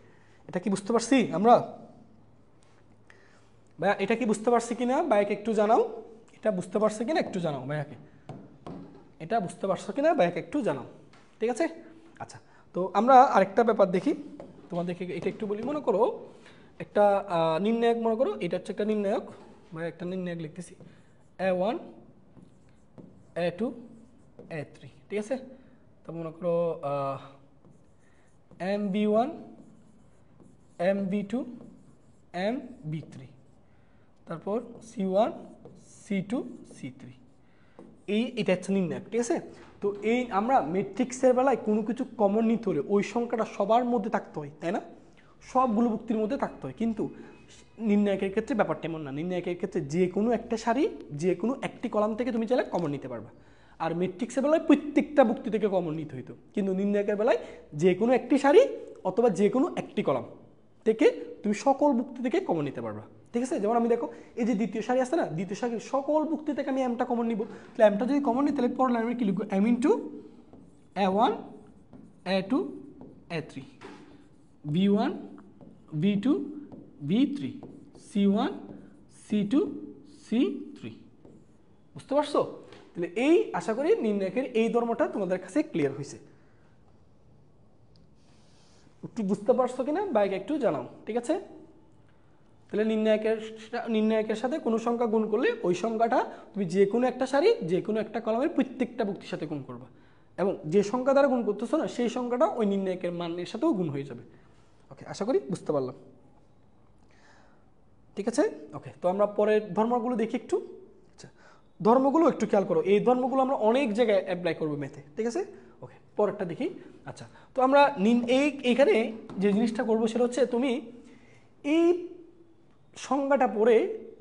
এটা কি বুঝতে পারছি আমরা? ভাইয়া এটা কি বুঝতে পারছি কিনা ভাইয়াকে একটু জানাও, এটা বুঝতে পারছে কিনা একটু জানাও ভাইয়াকে, এটা বুঝতে পারছো কিনা ভাইয়াকে একটু জানাও, ঠিক আছে? আচ্ছা, তো আমরা আরেকটা ব্যাপার দেখি, তোমাদেরকে এটা একটু বলি। মনে করো একটা নির্ণায়ক, মনে করো এটা হচ্ছে একটা নির্ণায়ক, ভাইয়া একটা নির্ণায়ক লিখতেছি A1 A2 A3, ঠিক আছে? তো মনে করো MB1 MB2 MB3, তারপর C1 C2 C3, এটা হচ্ছে নির্ণায়ক, ঠিক আছে? তো এই আমরা ম্যাট্রিক্সের বেলায় কোনো কিছু কমন নিতে হলে ওই সংখ্যাটা সবার মধ্যে থাকতে হয়, তাই না? সবগুলো ভুক্তির মধ্যে থাকতে হয়, কিন্তু নির্ণায়কের ক্ষেত্রে ব্যাপারটা এমন না। নির্ণায়কের ক্ষেত্রে যে কোনো একটা সারি, যে কোনো একটি কলাম থেকে তুমি চাইলে কমন নিতে পারবা, আর ম্যাট্রিক্সের বেলায় প্রত্যেকটা ভুক্তি থেকে কমন নিতে হইতো, কিন্তু নির্ণায়কের বেলায় যে কোনো একটি সারি অথবা যে কোনো একটি কলাম থেকে তুমি সকল ভুক্তি থেকে কমন নিতে পারবা, ঠিক আছে? যেমন আমি দেখো এই যে দ্বিতীয় সারি আছে না, দ্বিতীয় সারির সকল ভুক্তি থেকে আমি এমটা কমন নিব, তাহলে এমটা যদি কমন নিই তাহলে পরের লাইনে কি লিখবো? M into A1 A2 A3 B1 B2 B3 C1 C2 C3, বুঝতে পারছো? তাহলে এই আশা করি নির্ণায়কের এই ধর্মটা তোমাদের কাছে ক্লিয়ার হয়েছে। একটু বুঝতে পারছো কিনা বাইকে একটু জানাও, ঠিক আছে? তাহলে নির্ণায়কের সাথে কোনো সংখ্যা গুণ করলে ওই সংখ্যাটা তুমি যে কোনো একটা সারি, যে কোনো একটা কলামের প্রত্যেকটা ভুক্তির সাথে গুণ করবা, এবং যে সংখ্যা দ্বারা গুণ করতেছো না সেই সংখ্যাটা ওই নির্ণায়কের মানের সাথেও গুণ হয়ে যাবে। ওকে, আশা করি বুঝতে পারলাম, ঠিক আছে? ওকে, তো আমরা পরের ধর্মগুলো দেখি একটু। আচ্ছা, ধর্মগুলো একটু খেয়াল করো, এই ধর্মগুলো আমরা অনেক জায়গায় অ্যাপ্লাই করবো ম্যাথে, ঠিক আছে? ওকে, পরেরটা দেখি। আচ্ছা, তো আমরা এইখানে যে জিনিসটা করবো সেটা হচ্ছে তুমি এই সংজ্ঞাটা পড়ে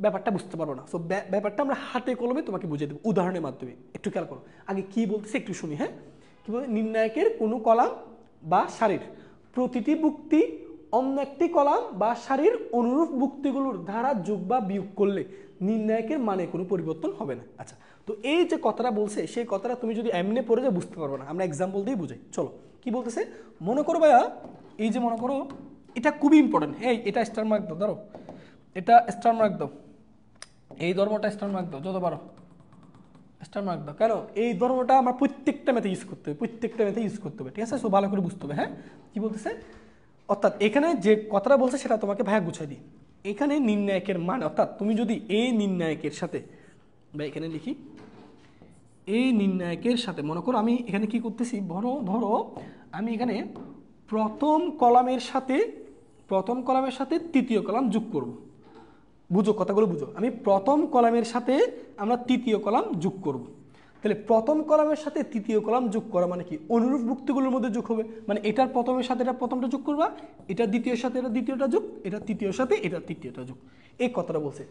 ব্যাপারটা বুঝতে পারো না, সো ব্যাপারটা আমরা হাতে কলমে তোমাকে বুঝিয়ে দেবো উদাহরণের মাধ্যমে। একটু খেয়াল করো, আগে কি বলতেছে একটু শুনি। হ্যাঁ, কি বলে? নির্ণায়কের কোনো কলাম বা সারির প্রতিটি ভুক্তি অন্য একটি কলাম বা সারির অনুরূপ ভুক্তিগুলোর দ্বারা যোগ বা বিয়োগ করলে নির্ণায়কের মানে কোনো পরিবর্তন হবে না। আচ্ছা, তো এই যে কথাটা বলছে সেই কথাটা তুমি যদি এমনি পড়ে যা বুঝতে পারবে না, আমরা এক্সাম্পল দিয়ে বুঝাই। চলো, কি বলতেছে মনে করো ভাইয়া, এই যে মনে করো এটা খুবই ইম্পর্টেন্ট। এই এটা স্টার মার্ক দাও, ধরো এটা স্টার মার্ক দাও, এই ধর্মটা স্টার মার্ক দাও, যত পারো স্টার মার্ক দাও। কেন? এই ধর্মটা আমরা প্রত্যেকটা ম্যাথে ইউজ করতে হবে, প্রত্যেকটা ম্যাথে ইউজ করতে হবে, ঠিক আছে? সো ভালো করে বুঝতে হবে। হ্যাঁ, কি বলতেছে? অর্থাৎ এখানে যে কথাটা বলছে সেটা তোমাকে ভাইয়া গুছিয়ে দিই। এখানে নির্ণায়কের মান, অর্থাৎ তুমি যদি এই নির্ণায়কের সাথে, বা এখানে লিখি এই নির্ণায়কের সাথে, মনে করো আমি এখানে কি করতেছি, ধরো আমি এখানে প্রথম কলামের সাথে তৃতীয় কলাম যোগ করব। বুঝো, কথাগুলো বুঝো। আমি প্রথম কলামের সাথে আমরা তৃতীয় কলাম যোগ করব। তাহলে প্রথম কলামের সাথে তৃতীয় কলাম যোগ করা মানে কি? অনুরূপ ভুক্তিগুলোর মধ্যে যোগ হবে, মানে এটার প্রথমের সাথে এটা প্রথমটা যোগ করবা, এটা দ্বিতীয়ের সাথে এটা দ্বিতীয়টা যোগ, এটা তৃতীয়ের সাথে এটা তৃতীয়টা যোগ। এই কথাটা বলছে।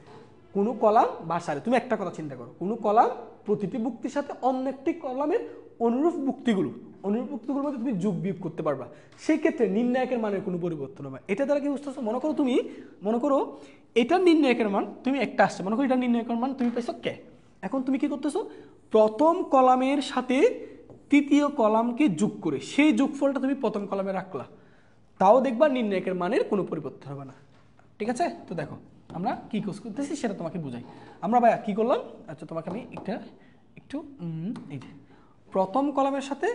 কোনো কলাম বা সারি, তুমি একটা কথা চিন্তা করো, কোনো কলাম প্রতিটি ভুক্তির সাথে অন্য একটি কলামের অনুরূপ ভুক্তিগুলোর মধ্যে তুমি যোগ বিয়োগ করতে পারবা, সেই ক্ষেত্রে নির্ণায়কের মানের কোনো পরিবর্তন হবে। এটা দ্বারা কি বুঝতেছো? মনে করো এটার নির্ণায়কের মান তুমি একটা আসছে, মনে করো এটার নির্ণায়কের মান তুমি পাইছো কে। এখন তুমি কি করতেছো? প্রথম কলামের সাথে তৃতীয় কলামকে যোগ করে সেই যোগফলটা তুমি প্রথম কলামে রাখলা, তাও দেখবা নির্ণায়কের মানের কোনো পরিবর্তন হবে না, ঠিক আছে? তো দেখো আমরা কি কোর্স করতেছি সেটা তোমাকে বুঝাই। আমরা ভাইয়া কি করলাম? আচ্ছা, তোমাকে আমি একটু এই যে প্রথম কলামের সাথে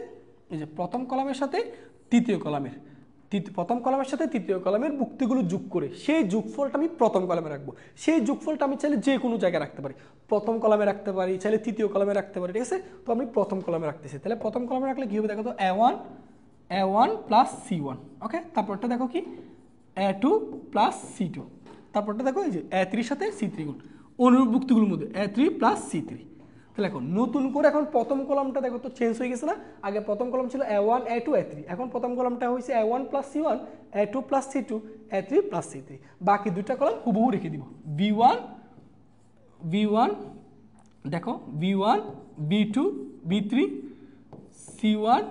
তৃতীয় কলামের ভুক্তিগুলো যোগ করে সেই যোগফলটা আমি প্রথম কলামে রাখবো। সেই যোগফলটা আমি চাইলে যে কোনো জায়গায় রাখতে পারি, প্রথম কলামে রাখতে পারি, চাইলে তৃতীয় কলামে রাখতে পারি, ঠিক আছে? তো আমি প্রথম কলামে রাখতেছি। তাহলে প্রথম কলামে রাখলে কি হবে দেখো তো, A1 প্লাস C1, ওকে। তারপরটা দেখো কি, A2 প্লাস C2, তারপরটা দেখো এই যে A3 সাথে C3 গুণ অনুরূপ ভুক্তিগুলোর মধ্যে A3 প্লাস C3। তাহলে এখন নতুন করে এখন প্রথম কলামটা দেখো তো চেঞ্জ হয়ে গেছে না? আগে প্রথম কলাম ছিল A1 A2 A3, এখন প্রথম কলামটা হয়েছে A1 plus C1 A2 plus C2 A3 plus C3। বাকি দুইটা কলাম হুবহু রেখে দিব, V1 দেখো V1 B2 B3 C1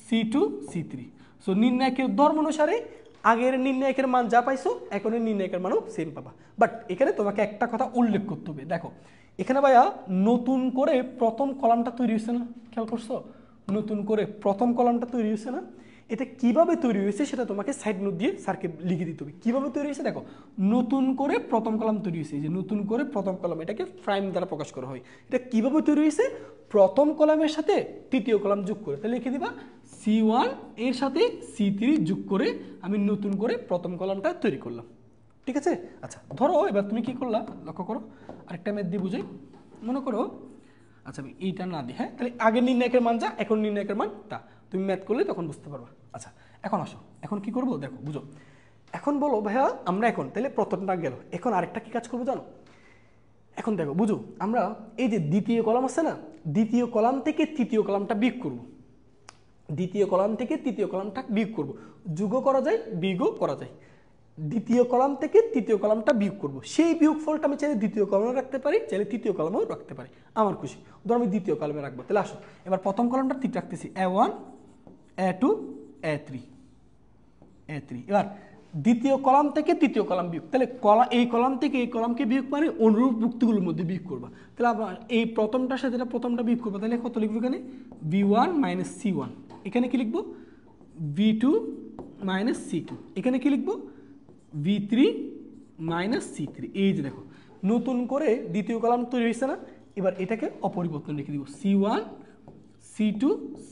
C2 C3। So নির্ণায়কের ধর্ম অনুসারে আগের নির্ণায়কের মান যা পাইছো এখনের নির্ণায়কের মানও সেম পাবা। বাট এখানে তোমাকে একটা কথা উল্লেখ করতে হবে, দেখো এখানে ভাইয়া নতুন করে প্রথম কলামটা তৈরি হয়েছে না? খেয়াল করছো? নতুন করে প্রথম কলামটা তৈরি হয়েছে না? এটা কিভাবে তৈরি হয়েছে সেটা তোমাকে সাইড নোট দিয়ে স্যারকে লিখে দিতে হবে। কিভাবে তৈরি হয়েছে দেখো, নতুন করে প্রথম কলাম তৈরি হয়েছে, যে নতুন করে প্রথম কলাম, এটাকে প্রাইম দ্বারা প্রকাশ করা হয়। এটা কিভাবে তৈরি হয়েছে? প্রথম কলামের সাথে তৃতীয় কলাম যোগ করে, তাহলে লিখে দিবা C1 এর সাথে C3 যোগ করে আমি নতুন করে প্রথম কলামটা তৈরি করলাম। ঠিক আছে? আচ্ছা ধরো এবার তুমি কি করলা, লক্ষ্য করো, আরেকটা ম্যাথ দিয়ে বুঝাই। মনে করো, আচ্ছা আমি এইটা না দিই, হ্যাঁ, তাহলে আগের নির্ণায়কের মান যা, এখন নির্ণায়কের মান তা, তুমি ম্যাথ করলে তখন বুঝতে পারবা। আচ্ছা এখন আসো, এখন কি করবো দেখো, বুঝো। এখন বলো ভাইয়া আমরা এখন তাহলে প্রথমটা গেল, এখন আরেকটা কি কাজ করবো জানো? এখন দেখো বুঝো, আমরা এই যে দ্বিতীয় কলাম আছে না, দ্বিতীয় কলাম থেকে তৃতীয় কলামটা বিয়োগ করব, দ্বিতীয় কলাম থেকে তৃতীয় কলামটা বিয়োগ করব, যোগও করা যায় বিয়োগও করা যায়। দ্বিতীয় কলাম থেকে তৃতীয় কলামটা বিয়োগ করব, সেই বিয়োগ ফলটা আমি চাইলে দ্বিতীয় কলামে রাখতে পারি, চাইলে তৃতীয় কলামেও রাখতে পারি, আমার খুশি। ধরো আমি দ্বিতীয় কলামে রাখবো, তাহলে আসো এবার প্রথম কলামটা ঠিক রাখতেছি A1 A2 A3 এবার দ্বিতীয় কলাম থেকে তৃতীয় কলাম বিয়োগ, তাহলে এই কলাম থেকে এই কলামকে বিয়োগ মানে অনুরূপ যুক্তিগুলোর মধ্যে বিয়োগ করবা। তাহলে আবার এই প্রথমটার সাথে এটা প্রথমটা বিয়োগ করবা, তাহলে কত লিখবো এখানে V1 মাইনাস C1, এখানে কি লিখবো V2 মাইনাস C2, এখানে কি লিখবো V3 মাইনাস C3। এই যে দেখো নতুন করে দ্বিতীয় কলাম তৈরি হয়েছে না, এবার এটাকে অপরিবর্তন রেখে দিব C1 C2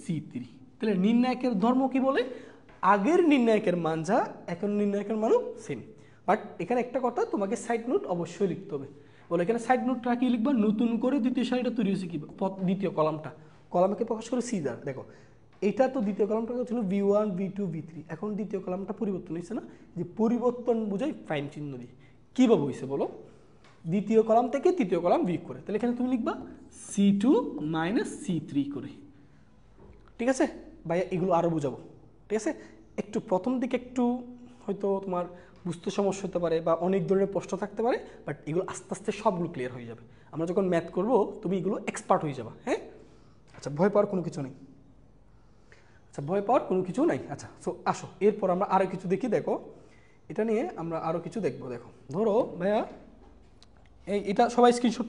C3। তাহলে নির্ণায়কের ধর্ম কি বলে, আগের নির্ণায়কের মান যা এখন নির্ণায়কের মানও সেম। বাট এখানে একটা কথা তোমাকে সাইড নোট অবশ্যই লিখতে হবে, বলে এখানে সাইড নোটটা কি লিখবা, নতুন করে দ্বিতীয় সারিটা তৈরি হয়েছে কি, দ্বিতীয় কলামকে প্রকাশ করে সি দ্বারা। দেখো এটা তো দ্বিতীয় কলামটা ছিল V1 V2 V3, এখন দ্বিতীয় কলামটা পরিবর্তন হয়েছে না, যে পরিবর্তন বোঝাই প্রাইম চিহ্ন দিয়ে। কীভাবে হয়েছে বলো, দ্বিতীয় কলাম থেকে তৃতীয় কলাম বিয়োগ করে, তাহলে এখানে তুমি লিখবা C2 মাইনাস C3 করে। ঠিক আছে ভাইয়া, এগুলো আরও বুঝাবো। ঠিক আছে, একটু প্রথম দিকে একটু হয়তো তোমার বুঝতে সমস্যা হতে পারে বা অনেক ধরনের প্রশ্ন থাকতে পারে, বাট এগুলো আস্তে আস্তে সবগুলো ক্লিয়ার হয়ে যাবে। আমরা যখন ম্যাথ করবো তুমি এগুলো এক্সপার্ট হয়ে যাবা। হ্যাঁ, আচ্ছা ভয় পাওয়ার কোনো কিছু নেই, আচ্ছা সো আসো এরপর আমরা আরও কিছু দেখি। দেখো এটা নিয়ে আমরা আরও কিছু দেখবো। দেখো ধরো ভাইয়া এটা সবাই স্ক্রিনশট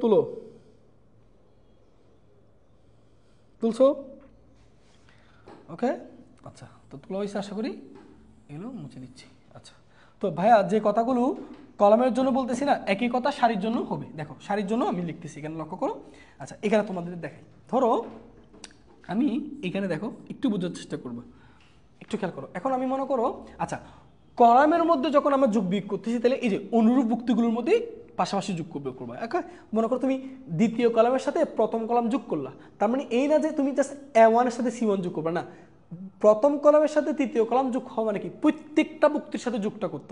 তুলো, তুলছো? ওকে, আচ্ছা তো তুলো হয়েছে আশা করি, এগুলো মুছে দিচ্ছি। আচ্ছা তো ভাইয়া যে কথাগুলো কলামের জন্য বলতেছি না, একই কথা সারির জন্য হবে। দেখো সারির জন্য আমি লিখতেছি, এখানে লক্ষ্য করো। আচ্ছা এখানে তোমাদের দেখাই, ধরো আমি এখানে দেখো একটু বোঝার চেষ্টা করবো, একটু খেয়াল করো। এখন আমি মনে করো, আচ্ছা কলামের মধ্যে যখন আমরা যোগ বিয়োগ করতেছি, তাহলে এই যে অনুরূপ যুক্তিগুলোর মধ্যে পাশাপাশি যোগ করবা। মনে করো তুমি দ্বিতীয় কলামের সাথে প্রথম কলাম যোগ করলা, তার মানে এই না যে তুমি জাস্ট A1 এর সাথে C1 যোগ করবা, না, প্রথম কলামের সাথে তৃতীয় কলাম যোগ হওয়া মানে কি প্রত্যেকটা যুক্তির সাথে যোগটা করতে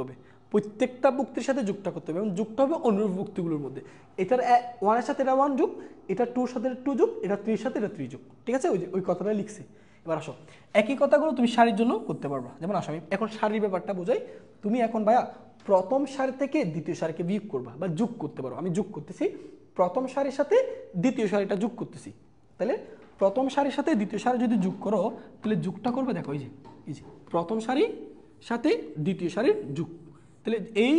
হবে, এবং যোগটা হবে অনুরূপ যুক্তিগুলোর মধ্যে। এটার 1 এর সাথে এটা 1 যোগ, এটা 2 এর সাথে 2 যোগ, এটা 3 এর সাথে এটা 3 যোগ। ঠিক আছে, ওই কথাটা লিখছি। এবার আসো একই কথাগুলো তুমি সারির জন্য করতে পারবা। যেমন আসো আমি এখন সারির ব্যাপারটা বোঝাই। তুমি এখন ভাইয়া প্রথম সারি থেকে দ্বিতীয় সারিকে বিয়োগ করবা বা যোগ করতে পারো। আমি যোগ করতেছি, প্রথম সারির সাথে দ্বিতীয় সারিটা যোগ করতেছি। তাহলে প্রথম সারির সাথে দ্বিতীয় সারি যদি যোগ করো, তাহলে যোগটা করবে দেখো এই যে প্রথম সারির সাথে দ্বিতীয় সারির যোগ। তাহলে এই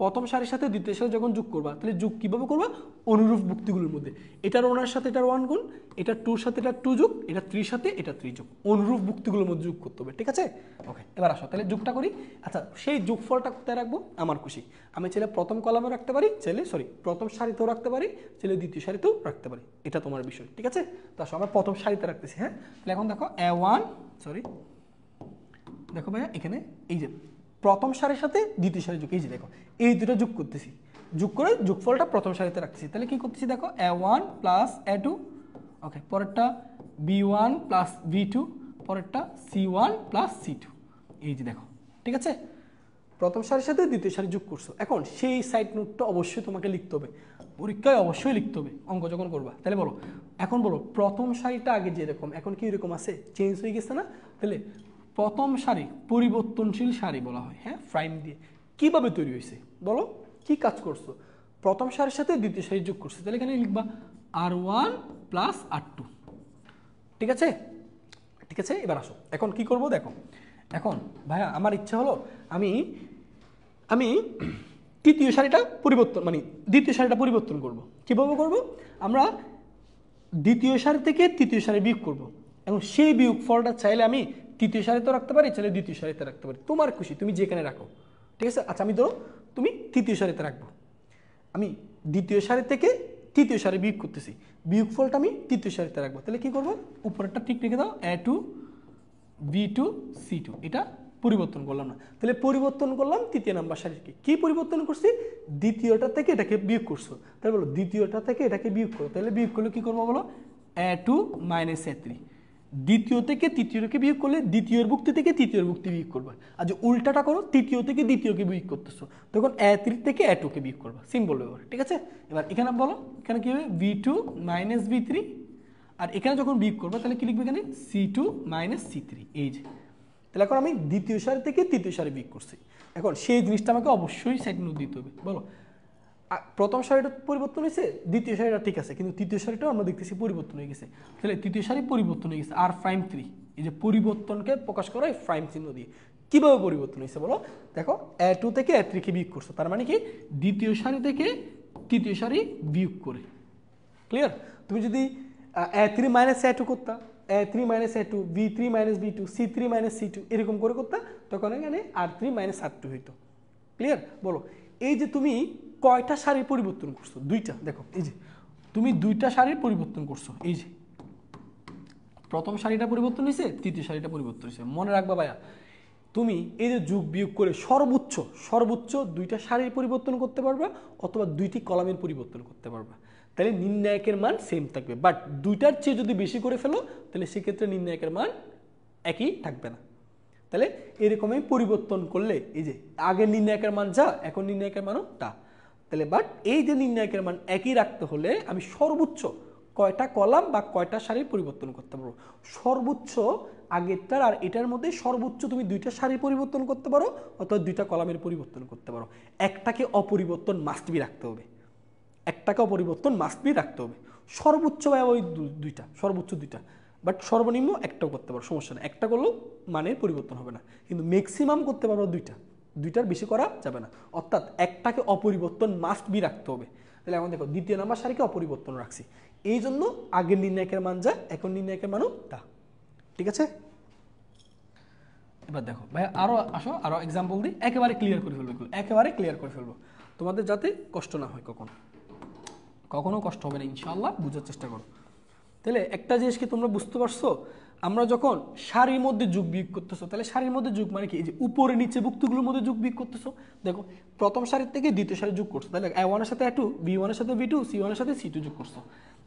প্রথম সারির সাথে দ্বিতীয় সারি যখন যোগ করবা, তাহলে যোগ কীভাবে করবা, অনুরূপ যুক্তিগুলোর মধ্যে। এটার 1 এর সাথে এটার 1 গুণ, এটা 2 এর সাথে এটা 2 যোগ, এটা 3 এর সাথে এটা 3 যোগ, অনুরূপ যুক্তিগুলোর মধ্যে যোগ করতে হবে। ঠিক আছে, ওকে এবার আসো তাহলে যোগটা করি। আচ্ছা সেই যোগফলটা কোথায় রাখবো, আমার খুশি, আমি চাইলে প্রথম কলামেও রাখতে পারি, প্রথম সারিতেও রাখতে পারি, চাইলে দ্বিতীয় সারিতেও রাখতে পারি, এটা তোমার বিষয়। ঠিক আছে, তো আসো আমরা প্রথম সারিতে রাখতেছি। হ্যাঁ, তাহলে এখন দেখো দেখো ভাইয়া এখানে এই যে প্রথম সারির সাথে দ্বিতীয় সারি যোগ, এই যে দেখো এই দুটো যোগ করতেছি, যোগ করে যোগফলটা প্রথম সারিতে রাখতেছি। তাহলে কি করতেছি দেখো A1 প্লাস A2, ওকে, পরেরটা B1 প্লাস B2, পরেরটা C1 প্লাস C2, এই যে দেখো। ঠিক আছে, প্রথম সারির সাথে দ্বিতীয় সারি যোগ করছো। এখন সেই সাইড নোটটা অবশ্যই তোমাকে লিখতে হবে, পরীক্ষায় অবশ্যই লিখতে হবে অঙ্ক যখন করবা। তাহলে বলো, এখন বলো প্রথম সারিটা আগে যেরকম এখন কি এরকম আছে, চেঞ্জ হয়ে গেছে না? তাহলে প্রথম সারি পরিবর্তনশীল সারি বলা হয়, হ্যাঁ, প্রাইম দিয়ে। কিভাবে তৈরি হয়েছে বলো, কি কাজ করছো? প্রথম সারির সাথে দ্বিতীয় সারি যোগ করছো, তাহলে এখানে লিখবা R1 প্লাস R2। ঠিক আছে, ঠিক আছে। এবার আসো, এখন কি করব দেখো। এখন ভাইয়া আমার ইচ্ছা হলো আমি আমি তৃতীয় সারিটা পরিবর্তন মানে দ্বিতীয় সারিটা পরিবর্তন করব। কিভাবে করব? আমরা দ্বিতীয় সারি থেকে তৃতীয় সারি বিয়োগ করব, এবং সেই বিয়োগ ফলটা চাইলে আমি তৃতীয় সারিতেও রাখতে পারি, চাইলে দ্বিতীয় সারিতে রাখতে পারি, তোমার খুশি, তুমি যেখানে রাখো। ঠিক আছে, আচ্ছা আমি ধরো তুমি তৃতীয় সারিতে রাখবো, আমি দ্বিতীয় সারি থেকে তৃতীয় সারি বিয়োগ করতেছি, বিয়োগ ফলটা আমি তৃতীয় সারিতে রাখবো। তাহলে কি করবো, উপরেরটা ঠিক রেখে দাও, A2 B2 C2, এটা পরিবর্তন করলাম না। তাহলে পরিবর্তন করলাম তৃতীয় নাম্বার সারিকে। কি পরিবর্তন করছি? দ্বিতীয়টা থেকে এটাকে বিয়োগ করছো, তাহলে বলো দ্বিতীয়টা থেকে এটাকে বিয়োগ করো। তাহলে বিয়োগ করলে কি করবো বলো, A2 মাইনাস A3। দ্বিতীয় থেকে তৃতীয়কে বিয়োগ করলে দ্বিতীয়ের ভুক্তি থেকে তৃতীয়ের ভুক্তি বিয়োগ করবা। আর যে উল্টাটা করো, তৃতীয় থেকে দ্বিতীয়কে বিয়োগ করতেছো, তখন A3 থেকে A2 কে বিয়োগ করবা। সিম্পল ব্যাপার, ঠিক আছে। এবার এখানে বলো, এখানে কি হবে, V2 মাইনাস V3, আর এখানে যখন বিয়োগ করবা তাহলে কি লিখবে এখানে, C2 মাইনাস C3। এই যে, তাহলে এখন আমি দ্বিতীয় সারি থেকে তৃতীয় সারি বিয়োগ করছি। এখন সেই জিনিসটা আমাকে অবশ্যই সাইড নোট দিতে হবে। বলো, প্রথম সারিটা পরিবর্তন হয়েছে, দ্বিতীয় সারিটা ঠিক আছে, কিন্তু তৃতীয় সারিটাও আমরা দেখতেছি পরিবর্তন হয়ে গেছে। তাহলে তৃতীয় সারি পরিবর্তন হয়ে গেছে, R'3। এই যে পরিবর্তনকে প্রকাশ করা হয় প্রাইম চিহ্ন দিয়ে। কিভাবে পরিবর্তন হয়েছে বলো, দেখো A2 থেকে A3 কে বিয়োগ করছো, তার মানে কি দ্বিতীয় সারি থেকে তৃতীয় সারি বিয়োগ করে। ক্লিয়ার? তুমি যদি A3 মাইনাস A2 করতা, A3 minus A2, B3 minus B2, C3 minus C2 এরকম করে করতা, তখন এখানে R3 মাইনাস R2 হইতো। ক্লিয়ার? বলো, এই যে তুমি কয়টা সারির পরিবর্তন করছো? দুইটা। দেখো এই যে তুমি দুইটা সারির পরিবর্তন করছো, এই যে প্রথম সারিটা পরিবর্তন হয়েছে, তৃতীয় সারিটা পরিবর্তন হয়েছে। মনে রাখবা ভাইয়া, তুমি এই যে যোগ বিয়োগ করে সর্বোচ্চ দুইটা সারির পরিবর্তন করতে পারবা, অথবা দুইটি কলামের পরিবর্তন করতে পারবা। তাহলে নির্ণায়কের মান সেম থাকবে, বাট দুইটার চেয়ে যদি বেশি করে ফেলো তাহলে সেক্ষেত্রে নির্ণায়কের মান একই থাকবে না। তাহলে এরকমই পরিবর্তন করলে, এই যে আগের নির্ণায়কের মান যা, এখন নির্ণায়কের মানও তা। তাহলে বাট এই যে নির্ণায়কের মান একই রাখতে হলে আমি সর্বোচ্চ কয়টা কলাম বা কয়টা সারির পরিবর্তন করতে পারবো? সর্বোচ্চ আগেরটার আর এটার মধ্যে সর্বোচ্চ তুমি দুইটা সারির পরিবর্তন করতে পারো, অথবা দুইটা কলামের পরিবর্তন করতে পারো। একটাকে অপরিবর্তন মাস্ট বি রাখতে হবে, একটাকে অপরিবর্তন মাস্ট বি রাখতে হবে। সর্বোচ্চ বা ওই দুইটা, সর্বোচ্চ দুইটা, বাট সর্বনিম্ন একটাও করতে পারো, সমস্যা নেই। একটা করলেও মানের পরিবর্তন হবে না, কিন্তু ম্যাক্সিমাম করতে পারো দুইটা, দুইটার বেশি করা যাবে না। অর্থাৎ একটাকে অপরিবর্তন মাস্ট বি রাখতে হবে। তাহলে এখন দেখো দ্বিতীয় নাম্বার সারিকে অপরিবর্তন রাখছি, এই জন্য আগের নির্ণায়কের মান যা, এখন নির্ণায়কের মানও তা। ঠিক আছে? এবার দেখো ভাই, আরো আসো, আরো এক্সাম্পল দিই, একেবারে ক্লিয়ার করে ফেলবো, একেবারে ক্লিয়ার করে ফেলবো, তোমাদের যাতে কষ্ট না হয়, কখনো কষ্ট হবে না ইনশাআল্লাহ, বুঝার চেষ্টা করো। তাহলে একটা জিনিস কি তোমরা বুঝতে পারছো, আমরা যখন সারির মধ্যে যোগ বিয়োগ করতেছো, তাহলে সারির মধ্যে যোগ মানে কি, এই যে উপরে নিচে ভুক্তগুলোর মধ্যে যোগ বিয়োগ করতেছো। দেখো প্রথম সারির থেকে দ্বিতীয় সারি যোগ করছো, তাহলে A1 এর সাথে A2, B1 এর সাথে B2, C1 এর সাথে C2 যোগ করছো।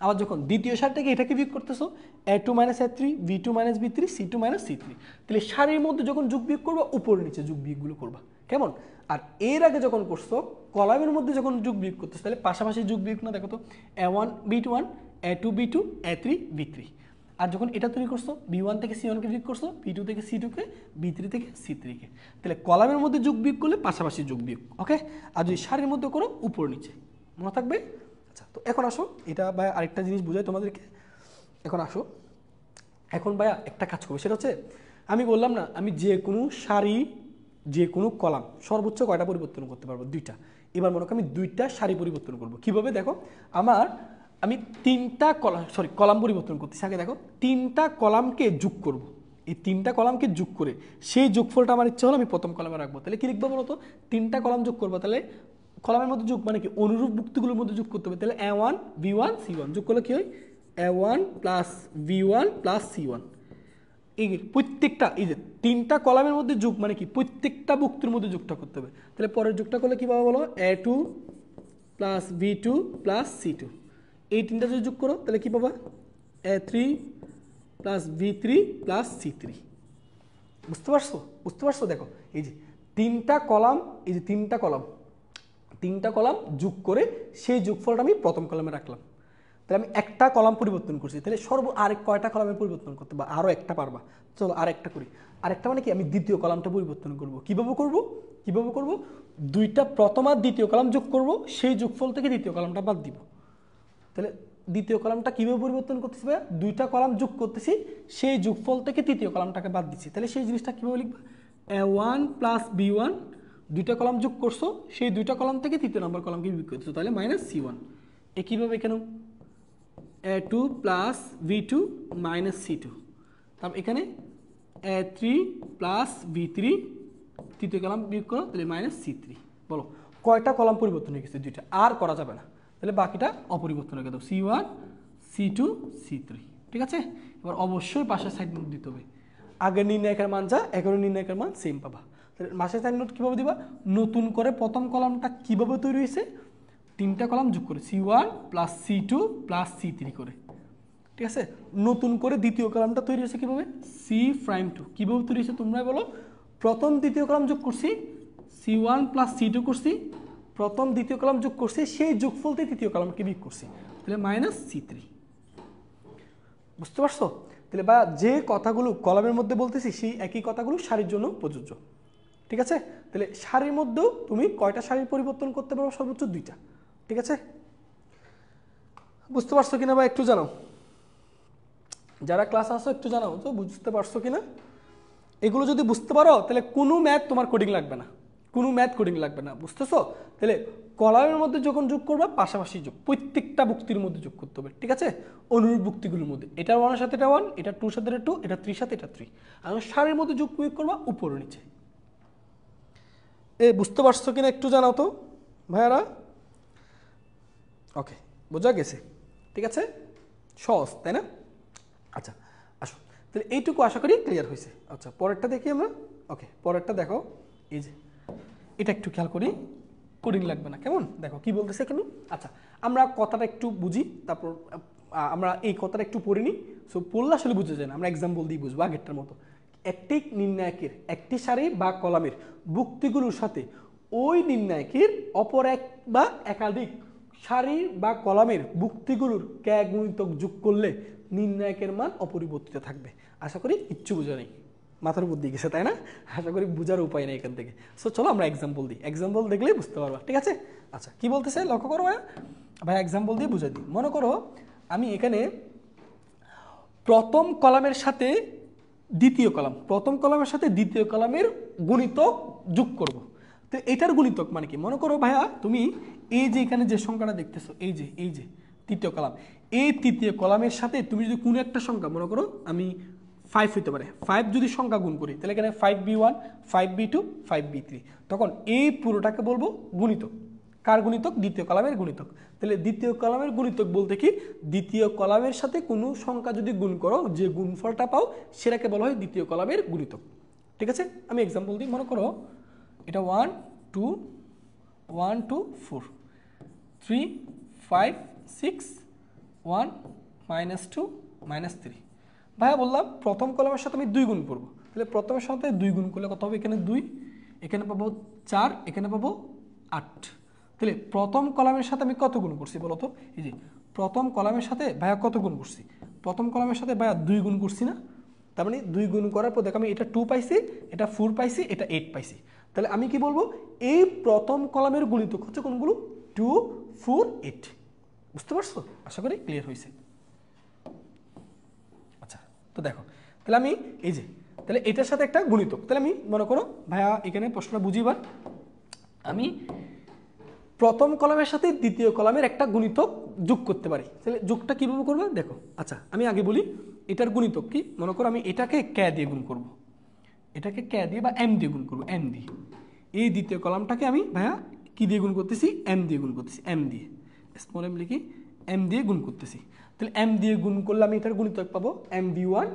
আবার যখন দ্বিতীয় সারি থেকে এটাকে বিয়োগ করতেছো, A2 minus A3, B2 minus B3, C2 minus C3। তাহলে সারির মধ্যে যখন যোগ বিয়োগ করবা, উপরে নিচে যোগ বিয়োগগুলো করবা, কেমন? আর এর আগে যখন করছো, কলামের মধ্যে যখন যোগ বিয়োগ করতেছো, তাহলে পাশাপাশি যোগ বিয়োগ না, দেখো তো A1 B1, A2 B2, A3 B3। আর যখন এটা তৈরি করছো, B1 থেকে C1 কে বিয়োগ করছো, B2 থেকে C2 কে, B3 থেকে C3 কে। তাহলে কলামের মধ্যে যোগ বিয়োগ করলে পাশাপাশি যোগ বিয়োগ, ওকে। আর যদি সারির মধ্যে করো, উপর নিচে, মনে থাকবে। আচ্ছা, তো এখন আসো, এটা ভাই আরেকটা জিনিস বোঝাই তোমাদেরকে। এখন আসো, এখন ভাইয়া একটা কাজ করবে, সেটা হচ্ছে আমি বললাম না, আমি যে কোনো সারি, যে কোনো কলাম সর্বোচ্চ কয়টা পরিবর্তন করতে পারবো? দুইটা। এবার মনে করো আমি দুইটা সারি পরিবর্তন করব। কিভাবে? দেখো আমি তিনটা কলাম পরিবর্তন করতেছি। আগে দেখো, তিনটা কলামকে যোগ করব, এই তিনটা কলামকে যোগ করে সেই যোগফলটা আমার ইচ্ছা হলো আমি প্রথম কলামে রাখবো। তাহলে কি লিখবো বলো তো? তিনটা কলাম যোগ করবো, তাহলে কলামের মধ্যে যোগ মানে কি, অনুরূপ ভুক্তিগুলোর মধ্যে যোগ করতে হবে। তাহলে A1 B1 C1 যোগ করলে কি হয়, A1 plus B1 plus C1। এই প্রত্যেকটা, এই যে তিনটা কলামের মধ্যে যোগ মানে কি, প্রত্যেকটা ভুক্তির মধ্যে যোগটা করতে হবে। তাহলে পরের যোগটা করলে কি পাবো বলো, A2 plus B2 plus C2। এই তিনটা যদি যোগ করো তাহলে কি পাবা, A3 plus B3 plus C3। বুঝতে পারছো? দেখো এই যে তিনটা কলাম, এই যে তিনটা কলাম যোগ করে সেই যোগফলটা আমি প্রথম কলামে রাখলাম। তাহলে আমি একটা কলাম পরিবর্তন করছি, তাহলে আরেক কয়টা কলামে পরিবর্তন করতে বা আরও একটা পারবা। চলো আরেকটা করি। আরেকটা মানে কি, আমি দ্বিতীয় কলামটা পরিবর্তন করব। কিভাবে করব? দুইটা প্রথম আর দ্বিতীয় কলাম যোগ করব, সেই যোগফল থেকে দ্বিতীয় কলামটা বাদ দিব। তাহলে দ্বিতীয় কলামটা কীভাবে পরিবর্তন করতেছি ভাইয়া? দুইটা কলাম যোগ করতেছি, সেই যোগফল থেকে তৃতীয় কলামটাকে বাদ দিচ্ছি। তাহলে সেই জিনিসটা কীভাবে লিখবা? A1 প্লাস B1, দুইটা কলাম যোগ করছো, সেই দুইটা কলাম থেকে তৃতীয় নম্বর কলামকে বিয়োগ করছো, তাহলে মাইনাস C1। এ কীভাবে কেন? A2 plus V2 minus C2। তারপর এখানে A3 প্লাস V3, তৃতীয় কলাম বিয়োগ করো, তাহলে মাইনাস C3। বলো কয়টা কলাম পরিবর্তন হয়ে গেছে? দুইটা, আর করা যাবে না। তাহলে বাকিটা অপরিবর্তন রেখে দাও, C1 C2 C3। ঠিক আছে, এবার অবশ্যই পাশের সাইড নোট দিতে হবে। আগের নির্ণায়কের মান যা, এখনো নির্ণায়কের মান সেম পাবা। তাহলে পাশের সাইড নোট কীভাবে দিবা? নতুন করে প্রথম কলামটা কীভাবে তৈরি হয়েছে? তিনটা কলাম যোগ করে C1 plus C2 plus C3 করে। ঠিক আছে, নতুন করে দ্বিতীয় কলামটা তৈরি হয়েছে কীভাবে? C'2 কীভাবে তৈরি হয়েছে তোমরা বলো? প্রথম দ্বিতীয় কলাম যোগ করছি, C1 প্লাস C2 করছি, প্রথম দ্বিতীয় কলাম যোগ করছি, সেই যোগফলতে তৃতীয় কলামকে বিয়োগ করছি, তাহলে মাইনাস C3। বুঝতে পারছো? তাহলে বা যে কথাগুলো কলামের মধ্যে বলতেছি সেই একই কথাগুলো সারির জন্য প্রযোজ্য। ঠিক আছে, তাহলে সারির মধ্যেও তুমি কয়টা সারির পরিবর্তন করতে পারো? সর্বোচ্চ দুইটা। ঠিক আছে, বুঝতে পারছো কিনা বা একটু জানাও। যারা ক্লাস আসো একটু জানাও তো বুঝতে পারছো কিনা। এগুলো যদি বুঝতে পারো তাহলে কোনো ম্যাথ তোমার কোডিং লাগবে না, বুঝতেছো? তাহলে কলামের মধ্যে যখন যোগ করবা পাশাপাশি যোগ, প্রত্যেকটা ভুক্তির মধ্যে যোগ করতে হবে। ঠিক আছে, অনুরূপ ভুক্তিগুলোর মধ্যে, এটা 1 এর সাথে এটা 1, এটা 2 এর সাথে এটা 2, এটা 3 এর সাথে এটা 3, আর সারির মধ্যে যোগ প্রয়োগ করবা উপরে নিচে। বুঝতে পারছো কিনা একটু জানাও তো ভাইয়ারা। ওকে, বোঝা গেছে? ঠিক আছে, সহজ তাই না? আচ্ছা আসো, তাহলে এইটুকু আশা করি ক্লিয়ার হয়েছে। আচ্ছা পরেরটা দেখি আমরা। ওকে, পরেরটা দেখো, এই যে এটা একটু খেয়াল করি, কোডিং লাগবে না, কেমন? দেখো কি বলতেছে কেন। আচ্ছা আমরা কথাটা একটু বুঝি, তারপর আমরা এই কথাটা একটু পড়ে নিই। সো পড়লে আসলে বুঝে যায় না, আমরা এক্সাম্পল দিয়ে বুঝবো আগেরটার মতো। একটি নির্ণায়কের একটি সারি বা কলামের ভুক্তিগুলোর সাথে ওই নির্ণায়কের অপর এক বা একাধিক সারি বা কলামের ভুক্তিগুলোর কে গুণিতক যোগ করলে নির্ণায়কের মান অপরিবর্তিত থাকবে। আশা করি কিচ্ছু বোঝা নেই, মাথার উপর দিয়ে গেছে তাই না? আশা করি বোঝার উপায় নেই এখান থেকে। সো চলো আমরা এক্সাম্পল দিই, এক্সাম্পল দেখলেই বুঝতে পারবা। ঠিক আছে, আচ্ছা কি বলতেছে লক্ষ্য করো ভাই, এক্সাম্পল দিয়ে বুঝাই দিই। মনে করো আমি এখানে প্রথম কলামের সাথে দ্বিতীয় কলামের গুণিতক যোগ করব। তো এটার গুণিতক মানে কি? মনে করো ভাইয়া তুমি এই যে এখানে যে সংখ্যাটা দেখতেছো, এই যে তৃতীয় কলাম, এই তৃতীয় কলামের সাথে তুমি যদি কোনো একটা সংখ্যা, মনে করো আমি 5 হইতে পারে, 5 যদি সংখ্যা গুণ করি তাহলে এখানে 5b1 5b2 5b3, তখন এই পুরোটাকে বলবো গুণিতক। কার গুণিতক? দ্বিতীয় কলামের গুণিতক। তাহলে দ্বিতীয় কলামের গুণিতক বলতে কি, দ্বিতীয় কলামের সাথে কোনো সংখ্যা যদি গুণ করো, যে গুণফলটা পাও সেটাকে বলা হয় দ্বিতীয় কলামের গুণিতক। ঠিক আছে, আমি এক্সাম্পল দিই। মনে করো এটা 1 2 1 2 4 3 5 6 1 -2 -3। ভাইয়া বললাম প্রথম কলামের সাথে আমি 2 গুণ করবো, তাহলে প্রথমের সাথে 2 গুণ করলে কত হবে? এখানে 2, এখানে পাবো 4, এখানে পাবো 8। তাহলে প্রথম কলামের সাথে আমি কত গুণ করছি বলো তো? এই যে প্রথম কলামের সাথে ভাইয়া কত গুণ করছি? প্রথম কলামের সাথে ভাইয়া 2 গুণ করছি না? তার মানে 2 গুণ করার পর দেখো আমি এটা 2 পাইছি, এটা 4 পাইছি, এটা 8 পাইছি। তাহলে আমি কি বলবো? এই প্রথম কলামের গুণিতক হচ্ছে কোনগুলো? 2 4 8। বুঝতে পারছো? আশা করি ক্লিয়ার হয়েছে। আচ্ছা তো দেখো, তাহলে আমি এই যে তাহলে এটার সাথে একটা গুণিতক, তাহলে আমি মনে করো ভাইয়া এখানে প্রশ্নটা বুঝিবার, আমি প্রথম কলামের সাথে দ্বিতীয় কলামের একটা গুণিতক যোগ করতে পারি। তাহলে যোগটা কীভাবে করবো দেখো। আচ্ছা আমি আগে বলি এটার গুণিতক কি। মনে করো আমি এটাকে কে দিয়ে গুণ করব, এটাকে কে দিয়ে বা এম দিয়ে গুণ করবো, এম দিয়ে। এই দ্বিতীয় কলামটাকে আমি ভাইয়া কি দিয়ে গুণ করতেছি? এম দিয়ে গুণ করতেছি, এম দিয়ে, স্মল এম লিখি, এম দিয়ে গুণ করতেছি। তাহলে এম দিয়ে গুণ করলে আমি এটার গুণিতক পাবো MB1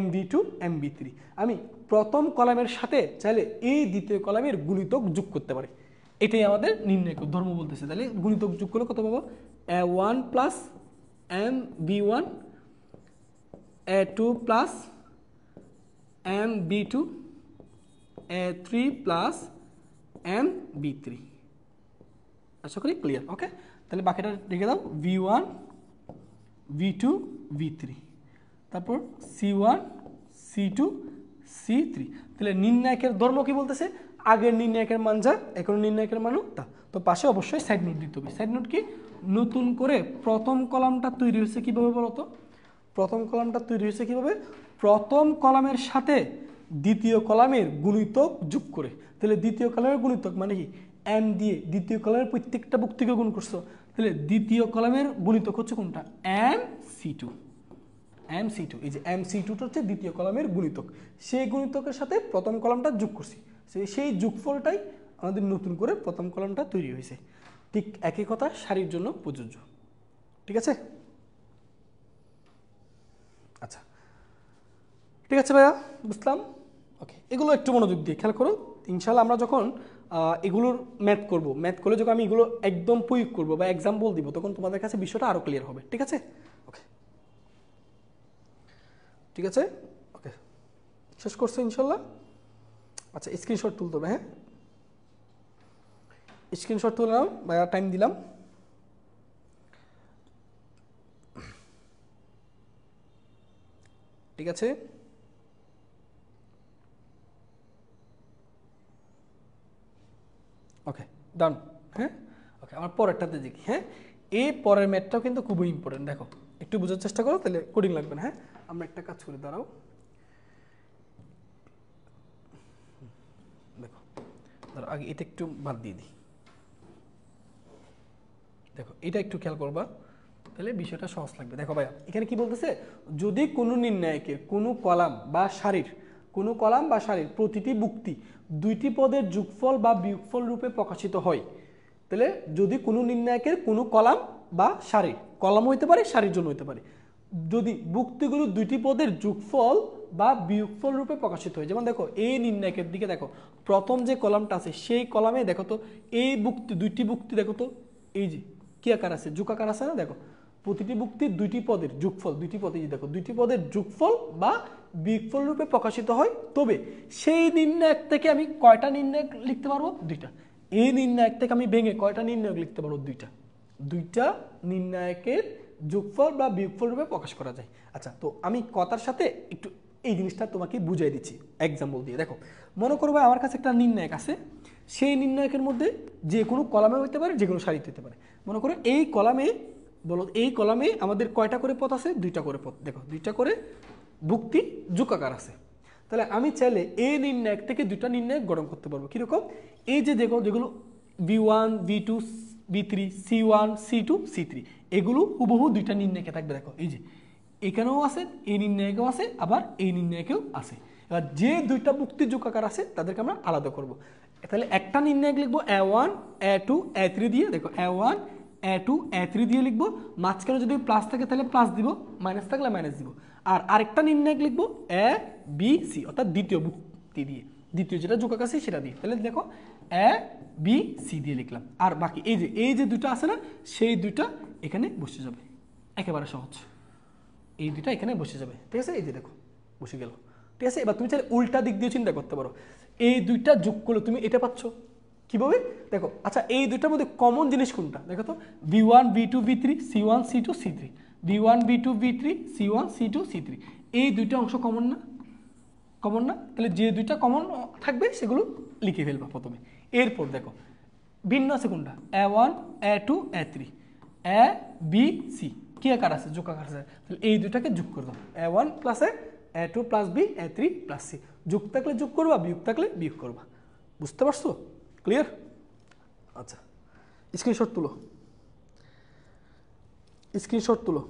MB2 MB3। আমি প্রথম কলামের সাথে চাইলে এই দ্বিতীয় কলামের গুণিতক যোগ করতে পারি, এটাই আমাদের নির্ণয় ধর্ম বলতেছে। তাহলে গুণিতক যোগ করলে কত পাবো? A1 plus MB1 A2 plus MB2 A3 plus N B3। আশা করি ক্লিয়ার। ওকে, তাহলে বাকিটা রেখে দাও V1 V2 V3, তারপর C1 C2 C3। তাহলে নির্ণায়কের ধর্ম কি বলতেছে? আগের নির্ণায়কের মান যা, এখন নির্ণায়কের মানও তা। তো পাশে অবশ্যই সাইড নোট দিতে হবে। সাইড নোট কি? নতুন করে প্রথম কলামটা তৈরি হয়েছে কীভাবে বলো তো? প্রথম কলামটা তৈরি হয়েছে কীভাবে? প্রথম কলামের সাথে দ্বিতীয় কলামের গুণিতক যোগ করে। তাহলে দ্বিতীয় কলামের গুণিতক মানে কি? এম দিয়ে দ্বিতীয় কলামের প্রত্যেকটা বুক্তিকে গুণ করছো। তাহলে দ্বিতীয় কলামের গুণিতক হচ্ছে কোনটা? MC2। MC2, এই যে MC2টা হচ্ছে দ্বিতীয় কলামের গুণিতক। সেই গুণিতকের সাথে প্রথম কলামটা যোগ করছি, সেই যোগফলটাই আমাদের নতুন করে প্রথম কলামটা তৈরি হয়েছে। ঠিক একই কথা সারির জন্য প্রযোজ্য। ঠিক আছে? আচ্ছা, ঠিক আছে ভাইয়া, বুঝলাম। ওকে, এগুলো একটু মনোযোগ দিয়ে খেয়াল করো। ইনশাল্লাহ আমরা যখন এগুলোর ম্যাথ করব, ম্যাথ করলে যখন আমি এগুলো একদম প্রয়োগ করবো বা এক্সাম্পল দিব, তখন তোমাদের কাছে বিষয়টা আরও ক্লিয়ার হবে। ঠিক আছে? ওকে, ঠিক আছে। ওকে, শেষ করছো ইনশাল্লাহ? আচ্ছা, স্ক্রিনশট তুলতে হবে। হ্যাঁ, স্ক্রিনশট তুলে নাও, ভাইয়া টাইম দিলাম। ঠিক আছে, ওকে, ডান। হ্যাঁ, ওকে, আমার পরেরটাতে দেখি। হ্যাঁ, এই পরের ম্যাথটাও কিন্তু খুবই ইম্পর্টেন্ট। দেখো, একটু বোঝার চেষ্টা করো, তাহলে কোডিং লাগবে না। হ্যাঁ, আমরা একটা কাজ করে দাঁড়াও। দেখো, ধরো আগে এটা একটু বাদ দিয়ে দিই। দেখো, এটা একটু খেয়াল করবা, তাহলে বিষয়টা সহজ লাগবে। দেখো ভাইয়া, এখানে কি বলতেছে? যদি কোনো নির্ণায়কের কোনো কলাম বা সারির প্রতিটি বুক্তি দুইটি পদের যোগফল বা বিয়োগফল রূপে প্রকাশিত হয়, তাহলে যদি কোনো নির্ণায়কের কোনো কলাম বা সারির, কলাম হইতে পারে, সারির জন্য হইতে পারে, যদি বুক্তিগুলো দুইটি পদের যোগফল বা বিয়োগফল রূপে প্রকাশিত হয়, যেমন দেখো এই নির্ণায়কের দিকে দেখো, প্রথম যে কলামটা আছে সেই কলামে দেখো তো এই বুক্তি, দুইটি বুক্তি দেখো তো, এই যে কি আকার আছে? যোগ আকার আছে না? দেখো, প্রতিটি বুক্তির দুইটি পদের যোগফল, দুইটি পদে দেখো দুইটি পদের যোগফল বা বিয়োগফল রূপে প্রকাশিত হয়, তবে সেই নির্ণায়ক থেকে আমি কয়টা নির্ণায়ক লিখতে পারবো? দুইটা। এই নির্ণায়ক থেকে আমি ভেঙে কয়টা নির্ণায়ক লিখতে পারবো? দুইটা। দুইটা নির্ণায়কের যোগফল বা বিয়োগফল রূপে প্রকাশ করা যায়। আচ্ছা, তো আমি কথার সাথে একটু এই জিনিসটা তোমাকে বুঝিয়ে দিচ্ছি এক্সাম্পল দিয়ে। দেখো, মনে করবো আমার কাছে একটা নির্ণায়ক আছে, সেই নির্ণায়কের মধ্যে যে কোনো কলামে হইতে পারে, যে কোনো সারিতে হইতে পারে। মনে করো এই কলামে, বলো এই কলামে আমাদের কয়টা করে পদ আছে? দুইটা করে পদ। দেখো, দুইটা করে ভুক্তি যোগাকার আছে। তাহলে আমি চাইলে এই নির্ণায়ক থেকে দুইটা নির্ণায়ক গঠন করতে পারবো। কীরকম? এই যে দেখো, যেগুলো V1 V2 V3 C1 C2 C3, এগুলো হুবহু দুইটা নির্ণায়কে থাকবে। দেখো, এই যে এখানেও আছে, এই নির্ণায়কেও আছে, আবার এই নির্ণায়কেও আছে। এবার যে দুইটা ভুক্তি যোগাকার আছে তাদেরকে আমরা আলাদা করব। তাহলে একটা নির্ণায়ক লিখবো A1 A2 A3 দিয়ে। দেখো, A1 A2 A3 দিয়ে লিখবো, মাঝখানে যদি প্লাস থাকে তাহলে প্লাস দিব, মাইনাস থাকলে মাইনাস দিব। আর আরেকটা নির্ণায়ক লিখবো ABC, অর্থাৎ দ্বিতীয় ভুক্তি দিয়ে, দ্বিতীয় যেটা যোগাকার আছে সেটা দিয়ে। তাহলে দেখো ABC দিয়ে লিখলাম। আর বাকি এই যে দুটো আছে না, সেই দুইটা এখানে বসে যাবে। একেবারে সহজ, এই দুইটা এখানে বসে যাবে। ঠিক আছে, এই যে দেখো বসে গেল। ঠিক আছে, এবার তুমি চাইলে উল্টা দিক দিয়ে চিন্তা করতে পারো। এই দুইটা যোগ করলে তুমি এটা পাচ্ছ কিভাবে? দেখো, আচ্ছা, এই দুইটার মধ্যে কমন জিনিস কোনটা? দেখো তো, V1 V2 V3 C1 C2 C3, V1 V2 V3 C1 C2 C3, এই দুইটা অংশ কমন না? কমন না? তাহলে যে দুইটা কমন থাকবে সেগুলো লিখে ফেলবা প্রথমে। এরপর দেখো ভিন্ন আছে কোনটা? A1 A2 A3 ABC, কি আকার আছে? যোগ আকার আছে। তাহলে এই দুইটাকে যোগ করে দাও, A1 plus A2 plus B A3 plus C। যোগ থাকলে যোগ করবা, বিয়োগ থাকলে বিয়োগ করবা। বুঝতে পারছো? ক্লিয়ার? আচ্ছা, স্ক্রিনশট তুলো, স্ক্রিনশট তুলো।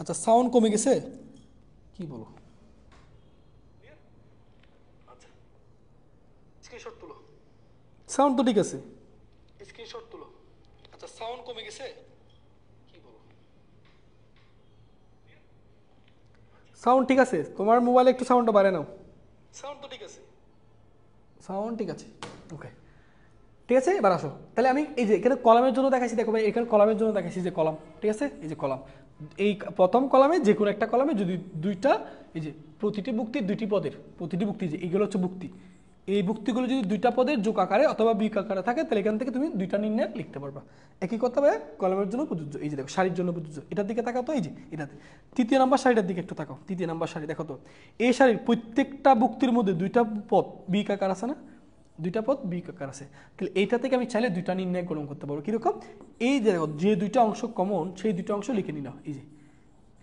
আচ্ছা, সাউন্ড কমে গেছে কি বলো? আচ্ছা, স্ক্রিনশট তুলো। সাউন্ড তো ঠিক আছে, স্ক্রিনশট তুলো। আচ্ছা, সাউন্ড কমে গেছে কি বলো? সাউন্ড ঠিক আছে? তোমার মোবাইলে একটু সাউন্ডটা বাড়ায় নাও। সাউন্ড তো ঠিক আছে, সাউন্ড ঠিক আছে। ওকে, ঠিক আছে, এবার আসো। তাহলে আমি এই যে এখানে কলামের জন্য দেখাইছি। দেখো ভাই, এখানে কলামের জন্য দেখাইছি যে কলাম। ঠিক আছে, এই যে কলাম, এই প্রথম কলামে যে কোনো একটা কলামে যদি দুইটা, এই যে প্রতিটি ভুক্তির দুইটি পদের, প্রতিটি ভুক্তি, যে এইগুলো হচ্ছে ভুক্তি, এই ভুক্তিগুলো যদি দুইটা পদের যোগ আকারে অথবা বিয়োগ আকারে থাকে তাহলে এখান থেকে তুমি দুইটা নির্ণায়ক লিখতে পারবা। একই কথা ভাই কলামের জন্য প্রযোজ্য। এই যে দেখো সারির জন্য প্রযোজ্য, এটার দিকে তাকাও তো, এই যে এটাতে তৃতীয় নাম্বার সারিটার দিকে একটু তাকাও। তৃতীয় নাম্বার সারি দেখো তো, এই সারির প্রত্যেকটা ভুক্তির মধ্যে দুইটা পদ বিয়োগ আকার আছে না, দুইটা পদ বিয়োগ আকার আছে। তাহলে এইটা থেকে আমি চাইলে দুইটা নির্ণায়ক গণনা করতে পারবো। কিরকম? এই যে দেখো যে দুইটা অংশ কমন সেই দুইটা অংশ লিখে নিলাম, এই যে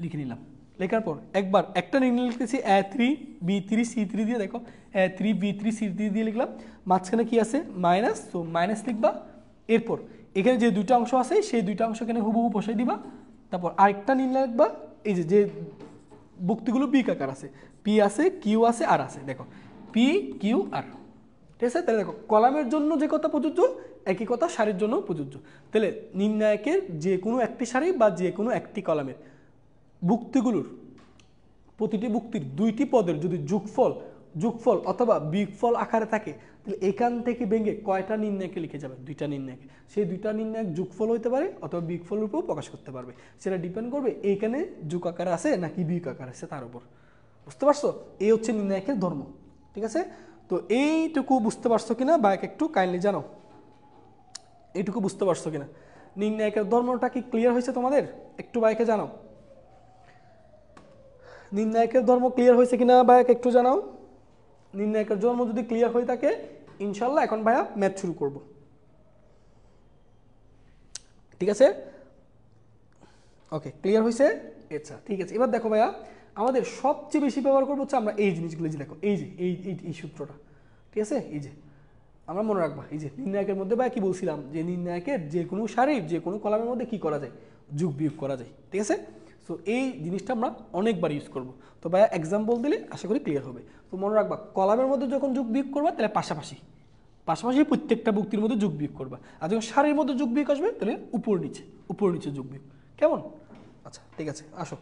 লিখে নিলাম। লেখার পর একবার একটা নির্ণয় লিখতেছি A3 B3 C3 দিয়ে, দেখো A3 B3 C3 দিয়ে লিখলাম, মাঝখানে কি আছে মাইনাস, তো মাইনাস লিখবা। এরপর এখানে যে দুইটা অংশ আছে সেই দুইটা অংশ এখানে হুবহু বসাই দিবা। তারপর আরেকটা নির্ণয় লিখবা, এই যে যে ভুক্তিগুলো বিয়োগ আকার আছে, পি আছে কিউ আছে আর আছে, দেখো পি কিউ আর। ঠিক আছে? তাহলে দেখো কলামের জন্য যে কথা প্রযোজ্য একই কথা সারির জন্য প্রযোজ্য। তাহলে নির্ণায়কের যে কোনো একটি সারি বা যে কোনো একটি কলামের ভুক্তিগুলোর প্রতিটি ভুক্তির দুইটি পদের যদি যোগফল অথবা বিয়োগফল আকারে থাকে তাহলে এখান থেকে ভেঙে কয়টা নির্ণায়কে লিখে যাবে? দুইটা নির্ণায়ক। সেই দুইটা নির্ণায়ক যোগফল হতে পারে অথবা বিয়োগফলের উপর প্রকাশ করতে পারবে। সেটা ডিপেন্ড করবে এইখানে যোগ আকার আছে নাকি বিয়োগ আকার আছে তার উপর। বুঝতে পারছো? এই হচ্ছে নির্ণায়কের ধর্ম। ঠিক আছে? তো এইটুকু বুঝতে পারছো কিনা বা একটু কাইন্ডলি জানো, এইটুকু বুঝতে পারছো কিনা? নির্ণায়কের ধর্মটা কি ক্লিয়ার হয়েছে তোমাদের? একটু বাইকে জানাও নির্ণায়কের ধর্ম ক্লিয়ার হয়েছে কিনা ভাইয়া একটু জানাও। নির্ণায়কের ধর্ম যদি ক্লিয়ার হয়ে থাকে ইনশাল্লাহ এখন ভাইয়া ম্যাথ শুরু করব। ঠিক আছে? ওকে, ক্লিয়ার হয়েছে? আচ্ছা ঠিক আছে। এবার দেখো ভাইয়া আমাদের সবচেয়ে বেশি ব্যবহার করবো হচ্ছে আমরা এই জিনিসগুলো, যে দেখো এই যে এই সূত্রটা। ঠিক আছে? এই যে আমরা মনে রাখবা, এই যে নির্ণায়কের মধ্যে ভাইয়া কি বলছিলাম, যে নির্ণায়কের যে কোনো সারির যে কোনো কলামের মধ্যে কি করা যায়? যোগ বিয়োগ করা যায়। ঠিক আছে? সো এই জিনিসটা আমরা অনেকবার ইউজ করব। তো ভাইয়া এক্সাম্পল দিলে আশা করি ক্লিয়ার হবে। তো মনে রাখবা কলামের মধ্যে যখন যোগ বিয়োগ করবা তাহলে পাশাপাশি প্রত্যেকটা ভুক্তির মধ্যে যোগ বিয়োগ করবা। আর যখন সারির মধ্যে যোগ বিয়োগ আসবে তাহলে উপর নিচে যোগ বিয়োগ। কেমন? আচ্ছা ঠিক আছে, আসো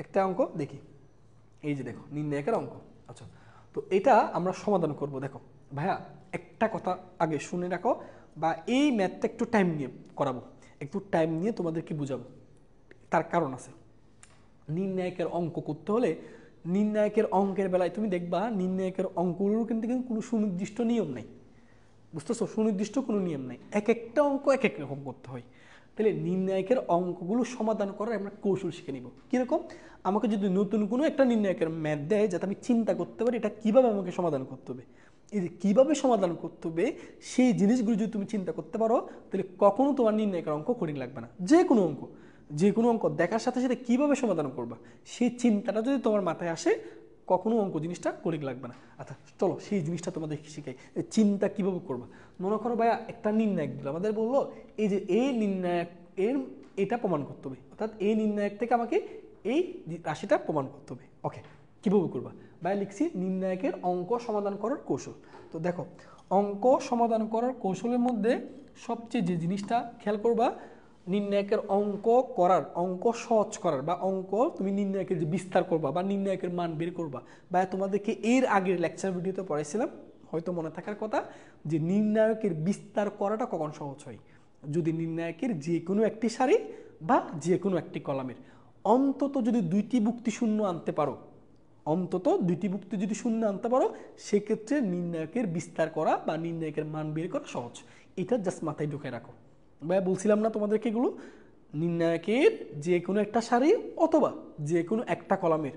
একটা অঙ্ক দেখি। এই যে দেখো নির্ণায়কের অঙ্ক। আচ্ছা, তো এটা আমরা সমাধান করব। দেখো ভাইয়া একটা কথা আগে শুনে রাখো, বা এই ম্যাথটা একটু টাইম নিয়ে করাবো, একটু টাইম নিয়ে তোমাদেরকে বুঝাবো। তার কারণ আছে। নির্ণায়কের অঙ্ক করতে হলে নির্ণায়কের অঙ্কের বেলায় তুমি দেখবা নির্ণায়কের অঙ্কগুলোর কিন্তু কোনো সুনির্দিষ্ট নিয়ম নাই। বুঝতেছো? সুনির্দিষ্ট কোনো নিয়ম নাই, এক একটা অঙ্ক এক এক রকম করতে হয়। তাহলে নির্ণায়কের অঙ্কগুলো সমাধান করার আমরা কৌশল শিখে নিব। কীরকম? আমাকে যদি নতুন কোনো একটা নির্ণায়কের ম্যাথ দেয় যাতে আমি চিন্তা করতে পারি এটা কীভাবে আমাকে সমাধান করতে হবে, এই যে কীভাবে সমাধান করতে হবে সেই জিনিসগুলো যদি তুমি চিন্তা করতে পারো তাহলে কখনো তোমার নির্ণায়কের অঙ্ক কঠিন লাগবে না। যে কোনো অঙ্ক দেখার সাথে সাথে কীভাবে সমাধান করবা সেই চিন্তাটা যদি তোমার মাথায় আসে কখনো অঙ্ক জিনিসটা কঠিন লাগবে না। আচ্ছা চলো সেই জিনিসটা তোমাদের শিখাই, চিন্তা কীভাবে করবা। মনে করো ভাইয়া একটা নির্ণায়ক দিল, আমাদের বললো এই যে এই নির্ণায়ক এটা প্রমাণ করতে হবে, অর্থাৎ এই নির্ণায়ক থেকে আমাকে এই রাশিটা প্রমাণ করতে হবে। ওকে, কীভাবে করবা? ভাইয়া লিখছি নির্ণায়কের অঙ্ক সমাধান করার কৌশল। তো দেখো অঙ্ক সমাধান করার কৌশলের মধ্যে সবচেয়ে যে জিনিসটা খেয়াল করবা, নির্ণায়কের অঙ্ক সহজ করার বা অঙ্ক তুমি নির্ণায়কের যে বিস্তার করবা বা নির্ণায়কের মান বের করবা, বা তোমাদেরকে এর আগের লেকচার ভিডিওতে পড়াইছিলাম হয়তো মনে থাকার কথা, যে নির্ণায়কের বিস্তার করাটা কখন সহজ হয়? যদি নির্ণায়কের যে কোনো একটি সারি বা যে কোনো একটি কলামের অন্তত যদি দুইটি ভুক্তি শূন্য আনতে পারো, সেক্ষেত্রে নির্ণায়কের বিস্তার করা বা নির্ণায়কের মান বের করা সহজ। এটা জাস্ট মাথায় ঢুকে রাখো। ভাইয়া বলছিলাম না তোমাদেরকে এগুলো, নির্ণায়কের যে কোনো একটা সারি অথবা যে কোনো একটা কলামের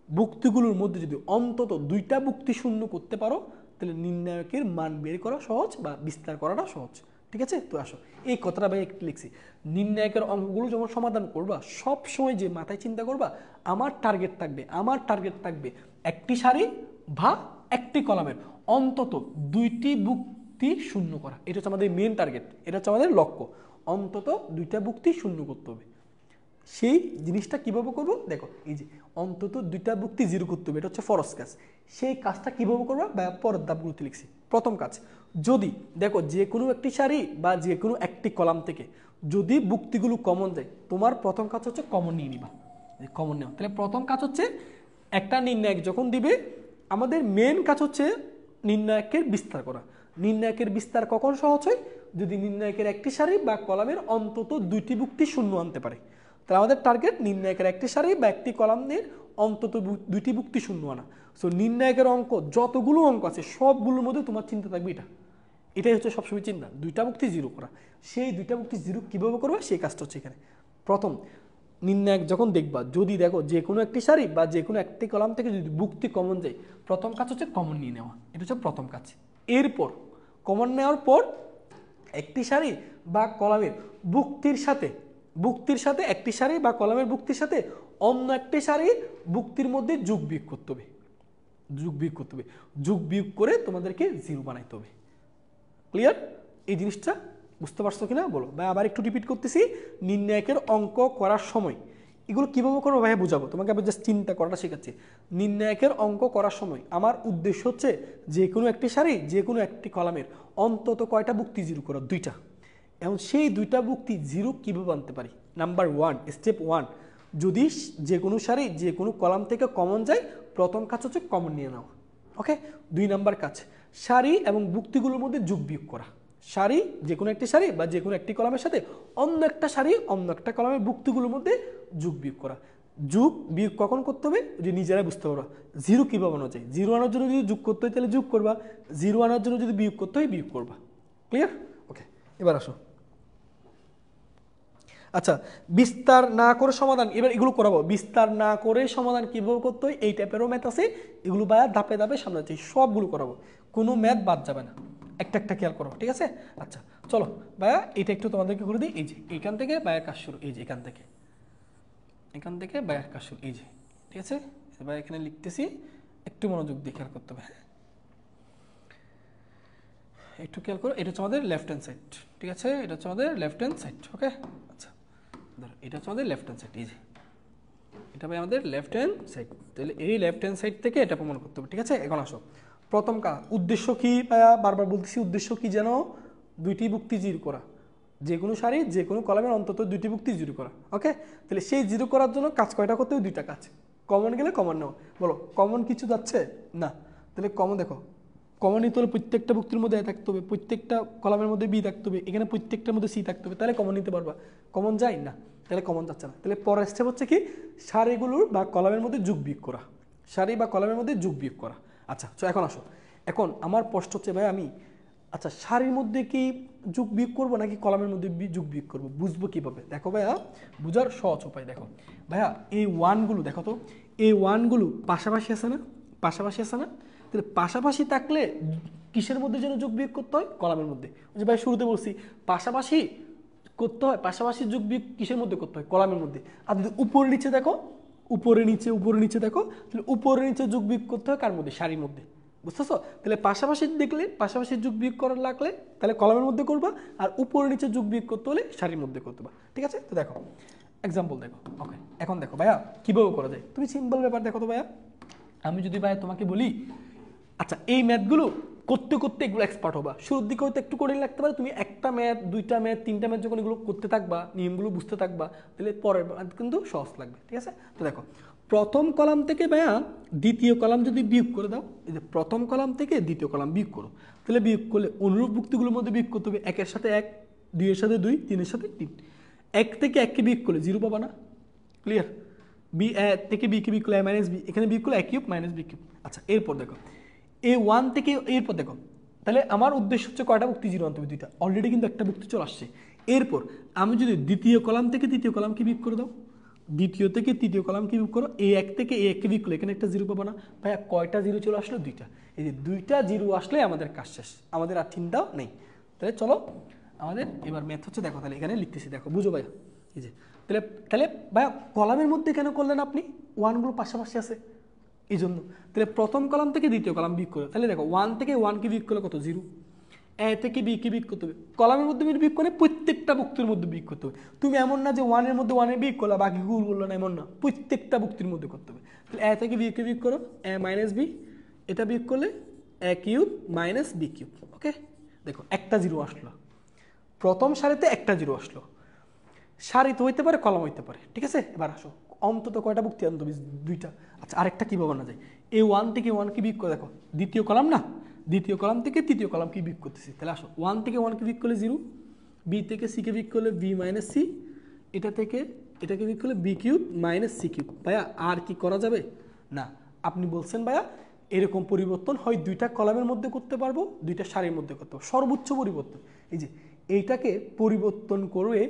ভুক্তিগুলোর মধ্যে যদি অন্তত দুইটা ভুক্তি শূন্য করতে পারো তাহলে নির্ণায়কের মান বের করা সহজ বা বিস্তার করাটা সহজ। ঠিক আছে? তো আসো এই কথাটা ভাই একটু লিখছি। নির্ণায়কের অঙ্কগুলো যখন সমাধান করবা সব সময় যে মাথায় চিন্তা করবা আমার টার্গেট থাকবে একটি সারি বা একটি কলামের অন্তত দুইটি ভুক্তি শূন্য করা। এটা হচ্ছে আমাদের মেন টার্গেট, এটা হচ্ছে আমাদের লক্ষ্য। অন্তত দুইটা ভুক্তি শূন্য করতে হবে। সেই জিনিসটা কিভাবে করব? দেখো এই যে অন্তত দুইটা ভুক্তি জিরো করতে হবে, এটা হচ্ছে ফরজ কাজ। সেই কাজটা কিভাবে করবা বা পরের ধাপগুলোতে লিখছি। প্রথম কাজ, যদি দেখো যে কোনো একটি সারি বা যে কোনো একটি কলাম থেকে যদি ভুক্তিগুলো কমন যায়, তোমার প্রথম কাজ হচ্ছে কমন নিয়ে নিবা, কমন নেওয়া। তাহলে প্রথম কাজ হচ্ছে একটা নির্ণায়ক যখন দিবে আমাদের মেন কাজ হচ্ছে নির্ণায়কের বিস্তার করা। নির্ণায়কের বিস্তার কখন সহজ হয়? যদি নির্ণায়কের একটি সারি বা কলামের অন্তত দুইটি ভুক্তি শূন্য আনতে পারে। তাহলে আমাদের টার্গেট নির্ণায়কের একটি সারি বা একটি কলামের অন্তত দুইটি ভুক্তি শূন্য আনা। সো নির্ণায়কের অঙ্ক যতগুলো অঙ্ক আছে সবগুলোর মধ্যে তোমার চিন্তা থাকবে এটাই হচ্ছে সবসময় চিন্তা, দুইটা মুক্তি জিরো করা। সেই দুইটা মুক্তি জিরো কীভাবে করবে সেই কাজটা হচ্ছে এখানে। প্রথম নির্ণায়ক যখন দেখবা, যদি দেখো যে কোনো একটি সারি বা যে কোনো একটি কলাম থেকে যদি মুক্তি কমন যায়, প্রথম কাজ হচ্ছে কমন নিয়ে নেওয়া, এটা হচ্ছে প্রথম কাজ। এরপর কমন নেওয়ার পর একটি সারি বা কলামের বুক্তির সাথে একটি সারি বা কলামের বুক্তির সাথে অন্য একটি সারির বুক্তির মধ্যে যোগ বিয়োগ করতে হবে, যোগ বিয়োগ করে তোমাদেরকে জিরো বানাইতে হবে। ক্লিয়ার? এই জিনিসটা বুঝতে পারছো কিনা বলো ভাই। আবার একটু রিপিট করতেছি, নির্ণায়কের অঙ্ক করার সময় এগুলো কীভাবে করবো ভাইয়া বুঝাবো তোমাকে, আবার জাস্ট চিন্তা করাটা শেখাচ্ছি। নির্ণায়কের অঙ্ক করার সময় আমার উদ্দেশ্য হচ্ছে যে কোনো একটি সারি যে কোনো একটি কলামের অন্তত কয়টা বুক্তি জিরো করা, দুইটা। এখন সেই দুইটা বুক্তি জিরো কীভাবে আনতে পারি? নাম্বার 1, স্টেপ 1, যদি যে কোনো সারি যে কোনো কলাম থেকে কমন যায়, প্রথম কাজ হচ্ছে কমন নিয়ে নেওয়া। ওকে, 2 নাম্বার কাজ সারি এবং বুক্তিগুলোর মধ্যে যোগ বিয়োগ করা। সারি যে কোনো একটি সারি বা যে কোনো একটি কলামের সাথে অন্য একটা সারি অন্য একটা কলামের বুক্তিগুলোর মধ্যে যোগ বিয়োগ করা। যোগ বিয়োগ কখন করতে হবে যে নিজেরাই বুঝতে পারবা। জিরো কীভাবে আনা যায়, জিরো আনার জন্য যদি যোগ করতে হয় তাহলে যোগ করবা, জিরো আনার জন্য যদি বিয়োগ করতে হয় বিয়োগ করবা। ক্লিয়ার? ওকে, এবার আসো। আচ্ছা, বিস্তার না করে সমাধান, এবার এগুলো করাবো। বিস্তার না করে সমাধান কীভাবে করতে হয় এই টাইপেরও ম্যাথ আছে, এগুলো ভাইয়া ধাপে ধাপে সামনে যাচ্ছে, সবগুলো করাবো, কোনো ম্যাথ বাদ যাবে না, একটা একটা খেয়াল করো, ঠিক আছে? আচ্ছা চলো ভাইয়া এটা একটু তোমাদেরকে করে দিই। এই যে এইখান থেকে ভাইয়া কাজ শুরু, এই যে এখান থেকে ভাইয়া কাজ শুরু, এই যে, ঠিক আছে? এবার এখানে লিখতেছি, একটু মনোযোগ দিয়ে খেয়াল করতে হবে, একটু খেয়াল করো। এটা হচ্ছে আমাদের লেফট হ্যান্ড সাইড, ঠিক আছে? এটা হচ্ছে আমাদের লেফট হ্যান্ড সাইড। ওকে, আচ্ছা ধরো এটা হচ্ছে আমাদের লেফট হ্যান্ড সাইড, এই যে এটা ভাই আমাদের লেফট হ্যান্ড সাইড। তাহলে এই লেফট হ্যান্ড সাইড থেকে এটা প্রমাণ করতে হবে, ঠিক আছে? এখন আসো, প্রথম কাজ, উদ্দেশ্য কি ভাইয়া? বারবার বলতেছি, উদ্দেশ্য কি যেন? দুইটি বুক্তি জিরো করা, যে কোনো সারি যে কোনো কলামের অন্তত দুইটি বুক্তি জিরো করা। ওকে, তাহলে সেই জিরো করার জন্য কাজ কয়টা করতে হবে? দুইটা কাজ। কমন গেলে কমন নেওয়া। বলো কমন কিছু যাচ্ছে না, তাহলে কমন দেখো, কমন নিতে হলে প্রত্যেকটা বুক্তির মধ্যে এ থাকতে হবে, প্রত্যেকটা কলামের মধ্যে বি থাকতে হবে, এখানে প্রত্যেকটার মধ্যে সি থাকতে হবে, তাহলে কমন নিতে পারবা। কমন যায় না, তাহলে কমন যাচ্ছে না। তাহলে পরের স্টেপ হচ্ছে কি, সারিগুলোর বা কলামের মধ্যে যোগ বিয়োগ করা, সারি বা কলামের মধ্যে যোগ বিয়োগ করা। আচ্ছা এখন আসো, এখন আমার প্রশ্ন হচ্ছে ভাই আমি, আচ্ছা সারির মধ্যে কি যোগ বিয়োগ করবো নাকি কলামের মধ্যে যোগ বিয়োগ করবো, বুঝবো কীভাবে? দেখো ভাইয়া, বুঝার সহজ উপায় দেখো ভাইয়া, এই ওয়ানগুলো দেখো তো, এই ওয়ানগুলো পাশাপাশি আছে না, পাশাপাশি আছে না? তাহলে পাশাপাশি থাকলে কিসের মধ্যে যেন যোগ বিয়োগ করতে হয়? কলামের মধ্যে। যে ভাই শুরুতে বলছি পাশাপাশি করতে হয়, পাশাপাশি যোগ বিয়োগ কিসের মধ্যে করতে হয়? কলামের মধ্যে। আর যদি উপরে নিচে দেখো, উপরে নিচে দেখো, তাহলে উপরে নিচে যোগ বিয়োগ করতে হয় কার মধ্যে? সারির মধ্যে। বুঝতেছো? তাহলে পাশাপাশি দেখলে, পাশাপাশি যোগ বিয়োগ করার লাগলে তাহলে কলামের মধ্যে করবা, আর উপরে নিচে যোগ বিয়োগ করতে হলে সারির মধ্যে করতে হবে, ঠিক আছে? তো দেখো এক্সাম্পল দেখো। ওকে, এখন দেখো ভাইয়া কীভাবে করা যায়, তুমি সিম্পল ব্যাপার দেখো তো ভাইয়া, আমি যদি ভাইয়া তোমাকে বলি, আচ্ছা এই ম্যাথগুলো করতে করতে এগুলো এক্সপার্ট হবা, শুরুর দিকে হয়তো একটু কঠিন লাগতে পারে, তুমি একটা ম্যাথ, দুইটা ম্যাথ, তিনটা ম্যাথ যখন এগুলো করতে থাকবা, নিয়মগুলো বুঝতে থাকবা, তাহলে পরের ম্যাথ কিন্তু সহজ লাগবে, ঠিক আছে? তো দেখো, প্রথম কলাম থেকে ভাইয়া দ্বিতীয় কলাম যদি বিয়োগ করে দাও, এই যে প্রথম কলাম থেকে দ্বিতীয় কলাম বিয়োগ করো, তাহলে বিয়োগ করলে অনুরূপ বুক্তিগুলোর মধ্যে বিয়োগ করতে হবে, একের সাথে এক, দুইয়ের সাথে দুই, তিনের সাথে তিন। এক থেকে এককে বিয়োগ করলে জিরো পাবা না? ক্লিয়ার? বি থেকে বিকে বিয়োগ করলে মাইনাস বি, এখানে বিয়োগ করলে এ কিউব মাইনাস বি কিউব। আচ্ছা এরপর দেখো, এই ওয়ান থেকে এরপর দেখো, তাহলে আমার উদ্দেশ্য হচ্ছে কয়টা বুক্তি জিরো আনতে হবে? দুইটা, অলরেডি কিন্তু একটা বুক্তি চলে আসছে। এরপর আমি যদি দ্বিতীয় কলাম থেকে তৃতীয় কলামকে বিয়োগ করে দাও, দ্বিতীয় থেকে তৃতীয় কলামকে বিয়োগ করো, এই এক থেকে এই এককে বিয়োগ করলে এখানে একটা জিরো পাবো না? ভাইয়া কয়টা জিরো চলে আসলো? দুইটা। এই যে দুইটা জিরো আসলে আমাদের কাজ শেষ, আমাদের আর চিন্তাও নেই। তাহলে চলো আমাদের এবার ম্যাথ হচ্ছে, দেখো তাহলে এখানে লিখতেছি, দেখো বুঝো ভাইয়া, এই যে তাহলে তাহলে ভাইয়া কলামের মধ্যে কেন করলেন আপনি? ওয়ানগুলো পাশাপাশি আছে এই জন্য। তাহলে প্রথম কলাম থেকে দ্বিতীয় কলাম বিয়োগ করে, তাহলে দেখো ওয়ান থেকে ওয়ানকে বিয়োগ করলে কত? জিরো। এ থেকে বিকে বিয়োগ করতে হবে, কলামের মধ্যে বিয়োগ করে প্রত্যেকটা বুক্তির মধ্যে বিয়োগ করতে হবে। তুমি এমন না যে ওয়ানের মধ্যে ওয়ানের বিয়োগ করলো বাকি গুলো করলো না, এমন না, প্রত্যেকটা বুক্তির মধ্যে করতে হবে। তাহলে এ থেকে বিকে বিয়োগ করো, এ মাইনাস বি, এটা বিয়োগ করলে এ কিউব মাইনাস বি কিউব। ওকে, দেখো একটা জিরো আসলো, প্রথম সারিতে একটা জিরো আসলো, সারি তো হইতে পারে, কলাম হইতে পারে, ঠিক আছে? এবার আসো, অন্তত কয়টা বুক্তি আনতে হবে? দুইটা। আচ্ছা আরেকটা কীভাবে না যায়, এই ওয়ান থেকে ওয়ানকে বিয়োগ করে দেখো, দ্বিতীয় কলাম না, দ্বিতীয় কলাম থেকে তৃতীয় কলামকে বিয়োগ করতেছি, তাহলে আসো ওয়ান থেকে ওয়ানকে বিয়োগ করলে জিরো, বি থেকে সিকে বিয়োগ করলে বি মাইনাস সি, এটা থেকে এটাকে বিয়োগ করলে B cube minus C cube. ভাইয়া আর কি করা যাবে না? আপনি বলছেন ভাইয়া এরকম পরিবর্তন হয় দুইটা কলামের মধ্যে করতে পারবো, দুইটা সারির মধ্যে করতে পারবো, সর্বোচ্চ পরিবর্তন। এই যে এইটাকে পরিবর্তন করে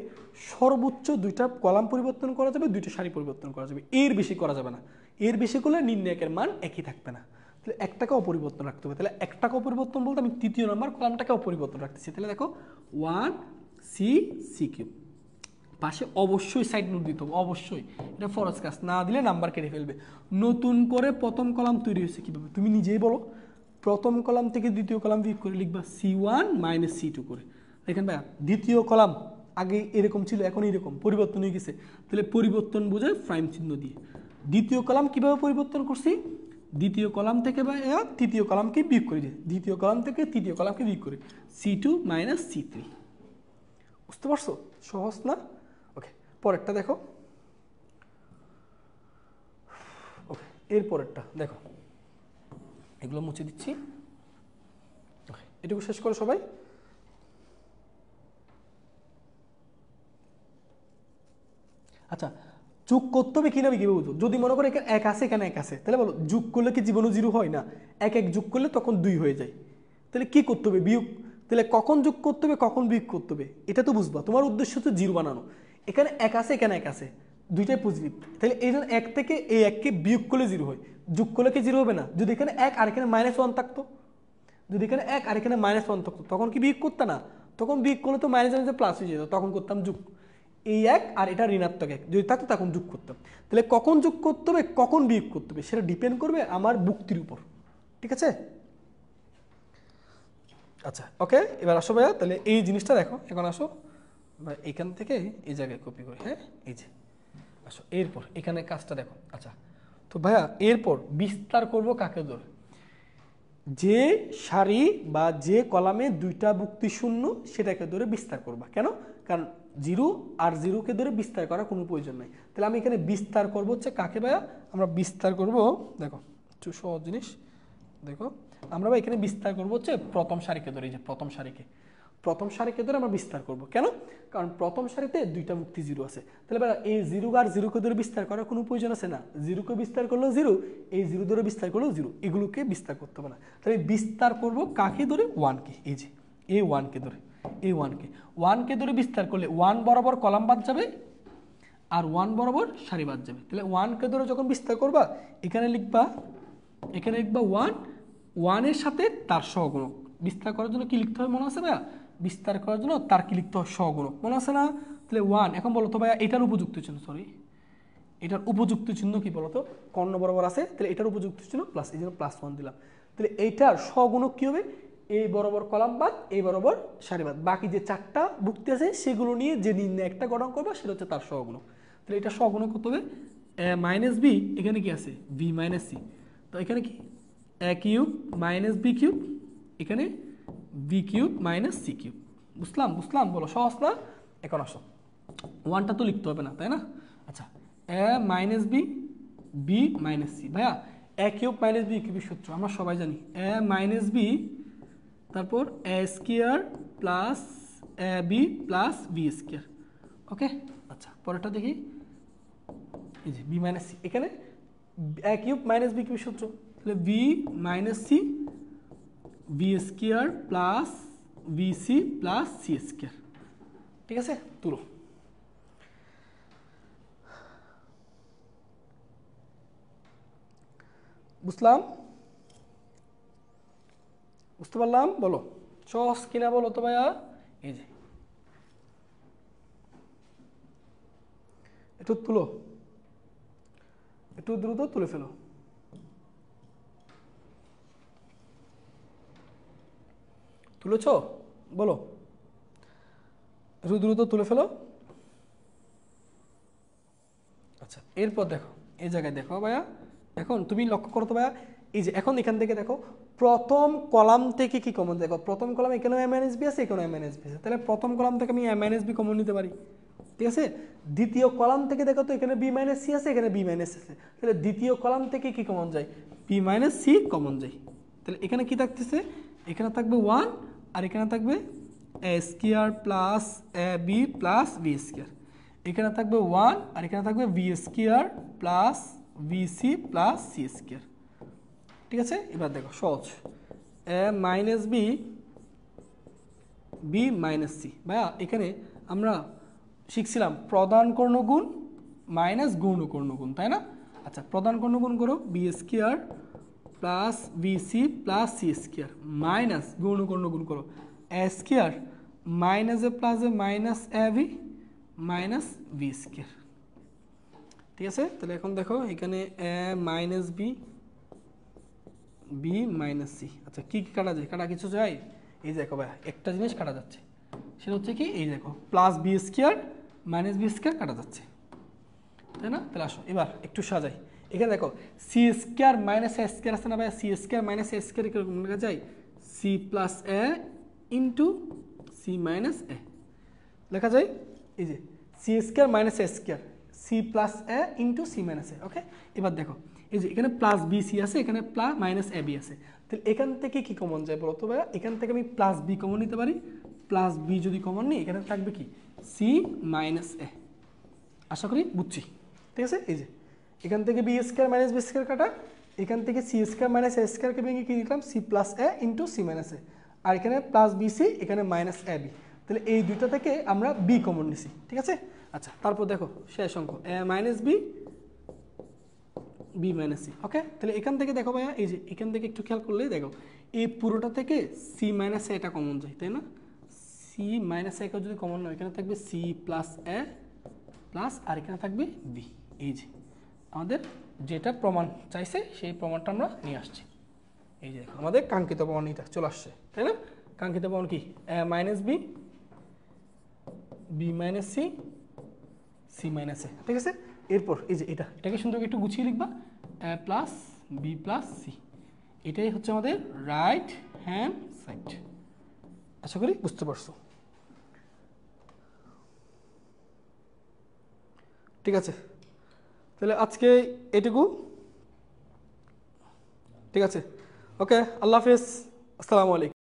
সর্বোচ্চ দুইটা কলাম পরিবর্তন করা যাবে, দুইটা সারি পরিবর্তন করা যাবে, এর বেশি করা যাবে না। এর বেশি করলে নির্ণায়কের মান একই থাকবে না। তাহলে একটাকে অপরিবর্তন রাখতে হবে। তাহলে একটাকে অপরিবর্তন বলতে আমি তৃতীয় নম্বর কলামটাকে অপরিবর্তন রাখতেছি। তাহলে দেখো 1c পাশে অবশ্যই সাইড নোট দিতে হবে, অবশ্যই। এটা ফরজ কাজ, না দিলে নাম্বার কেটে ফেলবে। নতুন করে প্রথম কলাম তৈরি হয়েছে কীভাবে তুমি নিজেই বলো। প্রথম কলাম থেকে দ্বিতীয় কলাম বিয়োগ করে লিখবা c1 - c2 করে। দেখেন ভাইয়া দ্বিতীয় কলাম আগে এরকম ছিল, এখন এরকম পরিবর্তন হয়ে গেছে। তাহলে পরিবর্তন বোঝায় প্রাইম চিহ্ন দিয়ে। দ্বিতীয় কলাম কিভাবে পরিবর্তন করছি, দ্বিতীয় কলাম থেকে ভাইয়া তৃতীয় কলামকে বিয়োগ করে দিই, দ্বিতীয় কলাম থেকে তৃতীয় কলামকে বিয়োগ করে c2 - c3। বুঝতে পারছো? সহজ না? ওকে, পরেরটা দেখো। ওকে, এর পরেরটা দেখো, এগুলো মুছে দিচ্ছি। ওকে, এটুকু শেষ করো সবাই। আচ্ছা, যোগ করতে হবে কিনা কিভাবে বুঝবো? যদি মনে করো এখানে 1 আছে, এখানে 1 আছে, তাহলে বলো যোগ করলে কি জীবনও 0 হয় না? 1 যোগ করলে তখন 2 হয়ে যায়। তাহলে কি করতে হবে? বিয়োগ। তাহলে কখন যোগ করতে হবে, কখন বিয়োগ করতে হবে, এটা তো বুঝবা। তোমার উদ্দেশ্য তো 0 বানানো। এখানে 1 আছে, এখানে 1 আছে, দুইটাই পজিটিভ। তাহলে এই জন্য 1 থেকে এই 1কে বিয়োগ করলে 0 হয়, যোগ করলে কি 0 হবে না? যদি এখানে 1 আর এখানে -1 থাকতো, যদি এখানে 1 আর এখানে -1 থাকতো, তখন কি বিয়োগ করতে না? তখন বিয়োগ করলে তো মাইনাস প্লাস হয়ে যেত, তখন করতাম যোগ। এই 1 আর এটা ঋণাত্মক 1 যদি থাকতো তখন যোগ করতাম। তাহলে কখন যোগ করতে হবে, কখন বিয়োগ করতে হবে, সেটা ডিপেন্ড করবে আমার বুক্তির উপর। ঠিক আছে? আচ্ছা, ওকে, এবার আসো ভাইয়া। তাহলে এই জিনিসটা দেখো, এখন আসো এখান থেকে এই জায়গায় কপি করি। হ্যাঁ, এই যে আসো, এরপর এখানে কাজটা দেখো। আচ্ছা, তো ভাইয়া এরপর বিস্তার করব কাকে ধরে? যে সারি বা যে কলামে দুইটা বুক্তি শূন্য সেটাকে ধরে বিস্তার করবা। কেন? কারণ 0 আর 0কে ধরে বিস্তার করার কোনো প্রয়োজন নাই। তাহলে আমি এখানে বিস্তার করব হচ্ছে কাকে ভাইয়া? আমরা বিস্তার করব, দেখো একটু সহজ জিনিস দেখো, আমরা এখানে বিস্তার করব হচ্ছে প্রথম সারিকে ধরে। এই যে প্রথম সারিকে ধরে আমরা বিস্তার করব। কেন? কারণ প্রথম সারিতে দুইটা মুক্তি 0 আছে। তাহলে ভাইয়া এই 0 আর 0কে ধরে বিস্তার করার কোনো প্রয়োজন আছে না? 0কে বিস্তার করলেও 0, এই 0 ধরে বিস্তার করলেও 0, এগুলোকে বিস্তার করতে হবে না। তাহলে বিস্তার করব কাকে ধরে? 1কে। এই যে এই 1কে ধরে, এই 1কে ধরে বিস্তার করলে 1 বরাবর কলাম বাদ যাবে আর 1 বরাবর সারি বাদ যাবে। তাহলে 1কে ধরে যখন বিস্তার করবা এখানে লিখবা 1 এর সাথে তার সহগুণক। বিস্তার করার জন্য কি লিখতে হবে মনে আছে ভাইয়া? বিস্তার করার জন্য তার কি লিখতে হয়? সহগুণক, মনে আছে না? তাহলে 1, এখন বলো তো ভাইয়া এটার উপযুক্ত চিহ্ন, এটার উপযুক্ত চিহ্ন কি বলতো? কর্ণ বরাবর আছে, তাহলে এটার উপযুক্ত চিহ্ন প্লাস, এই জন্য +1 দিলাম। তাহলে এইটার সহগুণক কি হবে? এই বরাবর কলাম বাদ, এই বরাবর সারি বাদ, বাকি যে 4টা ভুক্তি আছে সেগুলো নিয়ে যে নির্ণায়কটা গঠন করবে সেটা হচ্ছে তার সহগুণক। তাহলে এটা সহগুণক কত হবে? -b, এখানে কি আছে? b - c, তো এখানে কি a³ - b³, এখানে b³ - c³। বুঝলাম বলো, সহজ না? এখন আসো, 1টা তো লিখতে হবে না, তাই না? আচ্ছা, a - b, b - c। ভাইয়া a³ - b³ সূত্র আমরা সবাই জানি, a - b তারপর a² plus ab plus b²। ওকে, আচ্ছা পরেরটা দেখি। এই যে b - c, এখানে a³ - b³ সূত্র, তাহলে b - c b² plus bc plus c²। ঠিক আছে, তুলো। বুঝতে পারলাম? বলো সহজ কিনা বলো তো ভাইয়া। এই যে একটু তুলো, একটু দ্রুত তুলে ফেলো। তুলেছ? বলো, একটু দ্রুত তুলে ফেলো। আচ্ছা, এরপর দেখো এই জায়গায় দেখো ভাইয়া, এখন তুমি লক্ষ্য করো তো ভাইয়া, এই যে এখন এখান থেকে দেখো প্রথম কলাম থেকে কি কমন? দেখো প্রথম কলাম এখানেও a - b আছে, এখানেও a - b আছে, তাহলে প্রথম কলাম থেকে আমি a - b কমন নিতে পারি। ঠিক আছে, দ্বিতীয় কলাম থেকে দেখো তো এখানে b - c আছে, এখানে b - c আছে, তাহলে দ্বিতীয় কলাম থেকে কি কমন যায়? b - c কমন যায়। তাহলে এখানে কি থাকতেছে? এখানে থাকবে 1 আর এখানে থাকবে a² plus ab plus b²। এখানে থাকবে 1 আর এখানে থাকবে b² plus bc plus c²। ঠিক আছে, এবার দেখো সহজ, A minus B B minus C. ভাইয়া এখানে আমরা শিখছিলাম প্রধান কর্ণগুণ মাইনাস গৌণ কর্ণগুণ, তাই না? আচ্ছা, প্রধান কর্ণগুণ করো B square plus BC plus C square minus গৌণ কর্ণগুণ করো A square minus A plus A minus A V minus V square. ঠিক আছে, তাহলে এখন দেখো এখানে A minus B B minus C. আচ্ছা, কি কি কাটা যায়? কাটা কিছু যায়? এই দেখো ভাই একটা জিনিস কাটা যাচ্ছে, সেটা হচ্ছে কি, এই দেখো plus B square minus B square কাটা যাচ্ছে, তাই না? তাহলে আসো এবার একটু সাজাই। এখানে দেখো সি স্কোয়ার মাইনাস এ স্কোয়ার আছে না ভাই, সি স্কোয়ার মাইনাস এ স্কোয়ার কিরকম লেখা যায়? সি প্লাস এ ইন্টু সি মাইনাস এ লেখা যায়। এই যে সি স্কোয়ার মাইনাস এ স্কোয়ার, সি প্লাস এ ইন্টু সি মাইনাস এ। ওকে, এবার দেখো এই যে এখানে প্লাস বি সি আছে, এখানে প্লাস মাইনাস এ বি আছে, তাহলে এখান থেকে কি কমন যায় বলো তো ভাইয়া? এখান থেকে আমি প্লাস বি কমন নিতে পারি, প্লাস বি যদি কমন নিই এখানে থাকবে কি সি মাইনাস এ। আশা করি বুঝছি। ঠিক আছে, এই যে এখান থেকে B square minus B square কাটা, এখান থেকে সি স্কোয়ার মাইনাস এ স্কোয়ারকে ভেঙে কি দিলাম সি প্লাস এ ইন্টু সি মাইনাস এ, আর এখানে প্লাস বি সি এখানে মাইনাস এ বি, তাহলে এই দুইটা থেকে আমরা বি কমন নিছি। ঠিক আছে, আচ্ছা তারপর দেখো শেষ অঙ্ক A minus B B minus C. Okay, তাহলে এখান থেকে দেখো ভাইয়া এই যে এখান থেকে একটু খেয়াল করলেই দেখো এই পুরোটা থেকে সি মাইনাস এটা কমন যায়, তাই না? সি মাইনাস এ যদি কমন না, এখানে থাকবে সি প্লাস এ প্লাস আর এখানে থাকবে বি। এই যে আমাদের যেটা প্রমাণ চাইছে সেই প্রমাণটা আমরা নিয়ে আসছি। এই যে আমাদের কাঙ্ক্ষিত প্রমাণ এটা চলে আসছে, তাই না? কাঙ্ক্ষিত প্রমাণ কি? A minus B B minus C C minus A. ঠিক আছে, এরপর এই যে এটাকে সুন্দর একটু গুছিয়ে লিখবা, এ প্লাস বি প্লাস সি। এটাই হচ্ছে আমাদের রাইট হ্যান্ড সাইড। আশা করি বুঝতে পারছো। ঠিক আছে, তাহলে আজকে এটুকু। ঠিক আছে, ওকে, আল্লাহ হাফেজ, আসসালামু আলাইকুম।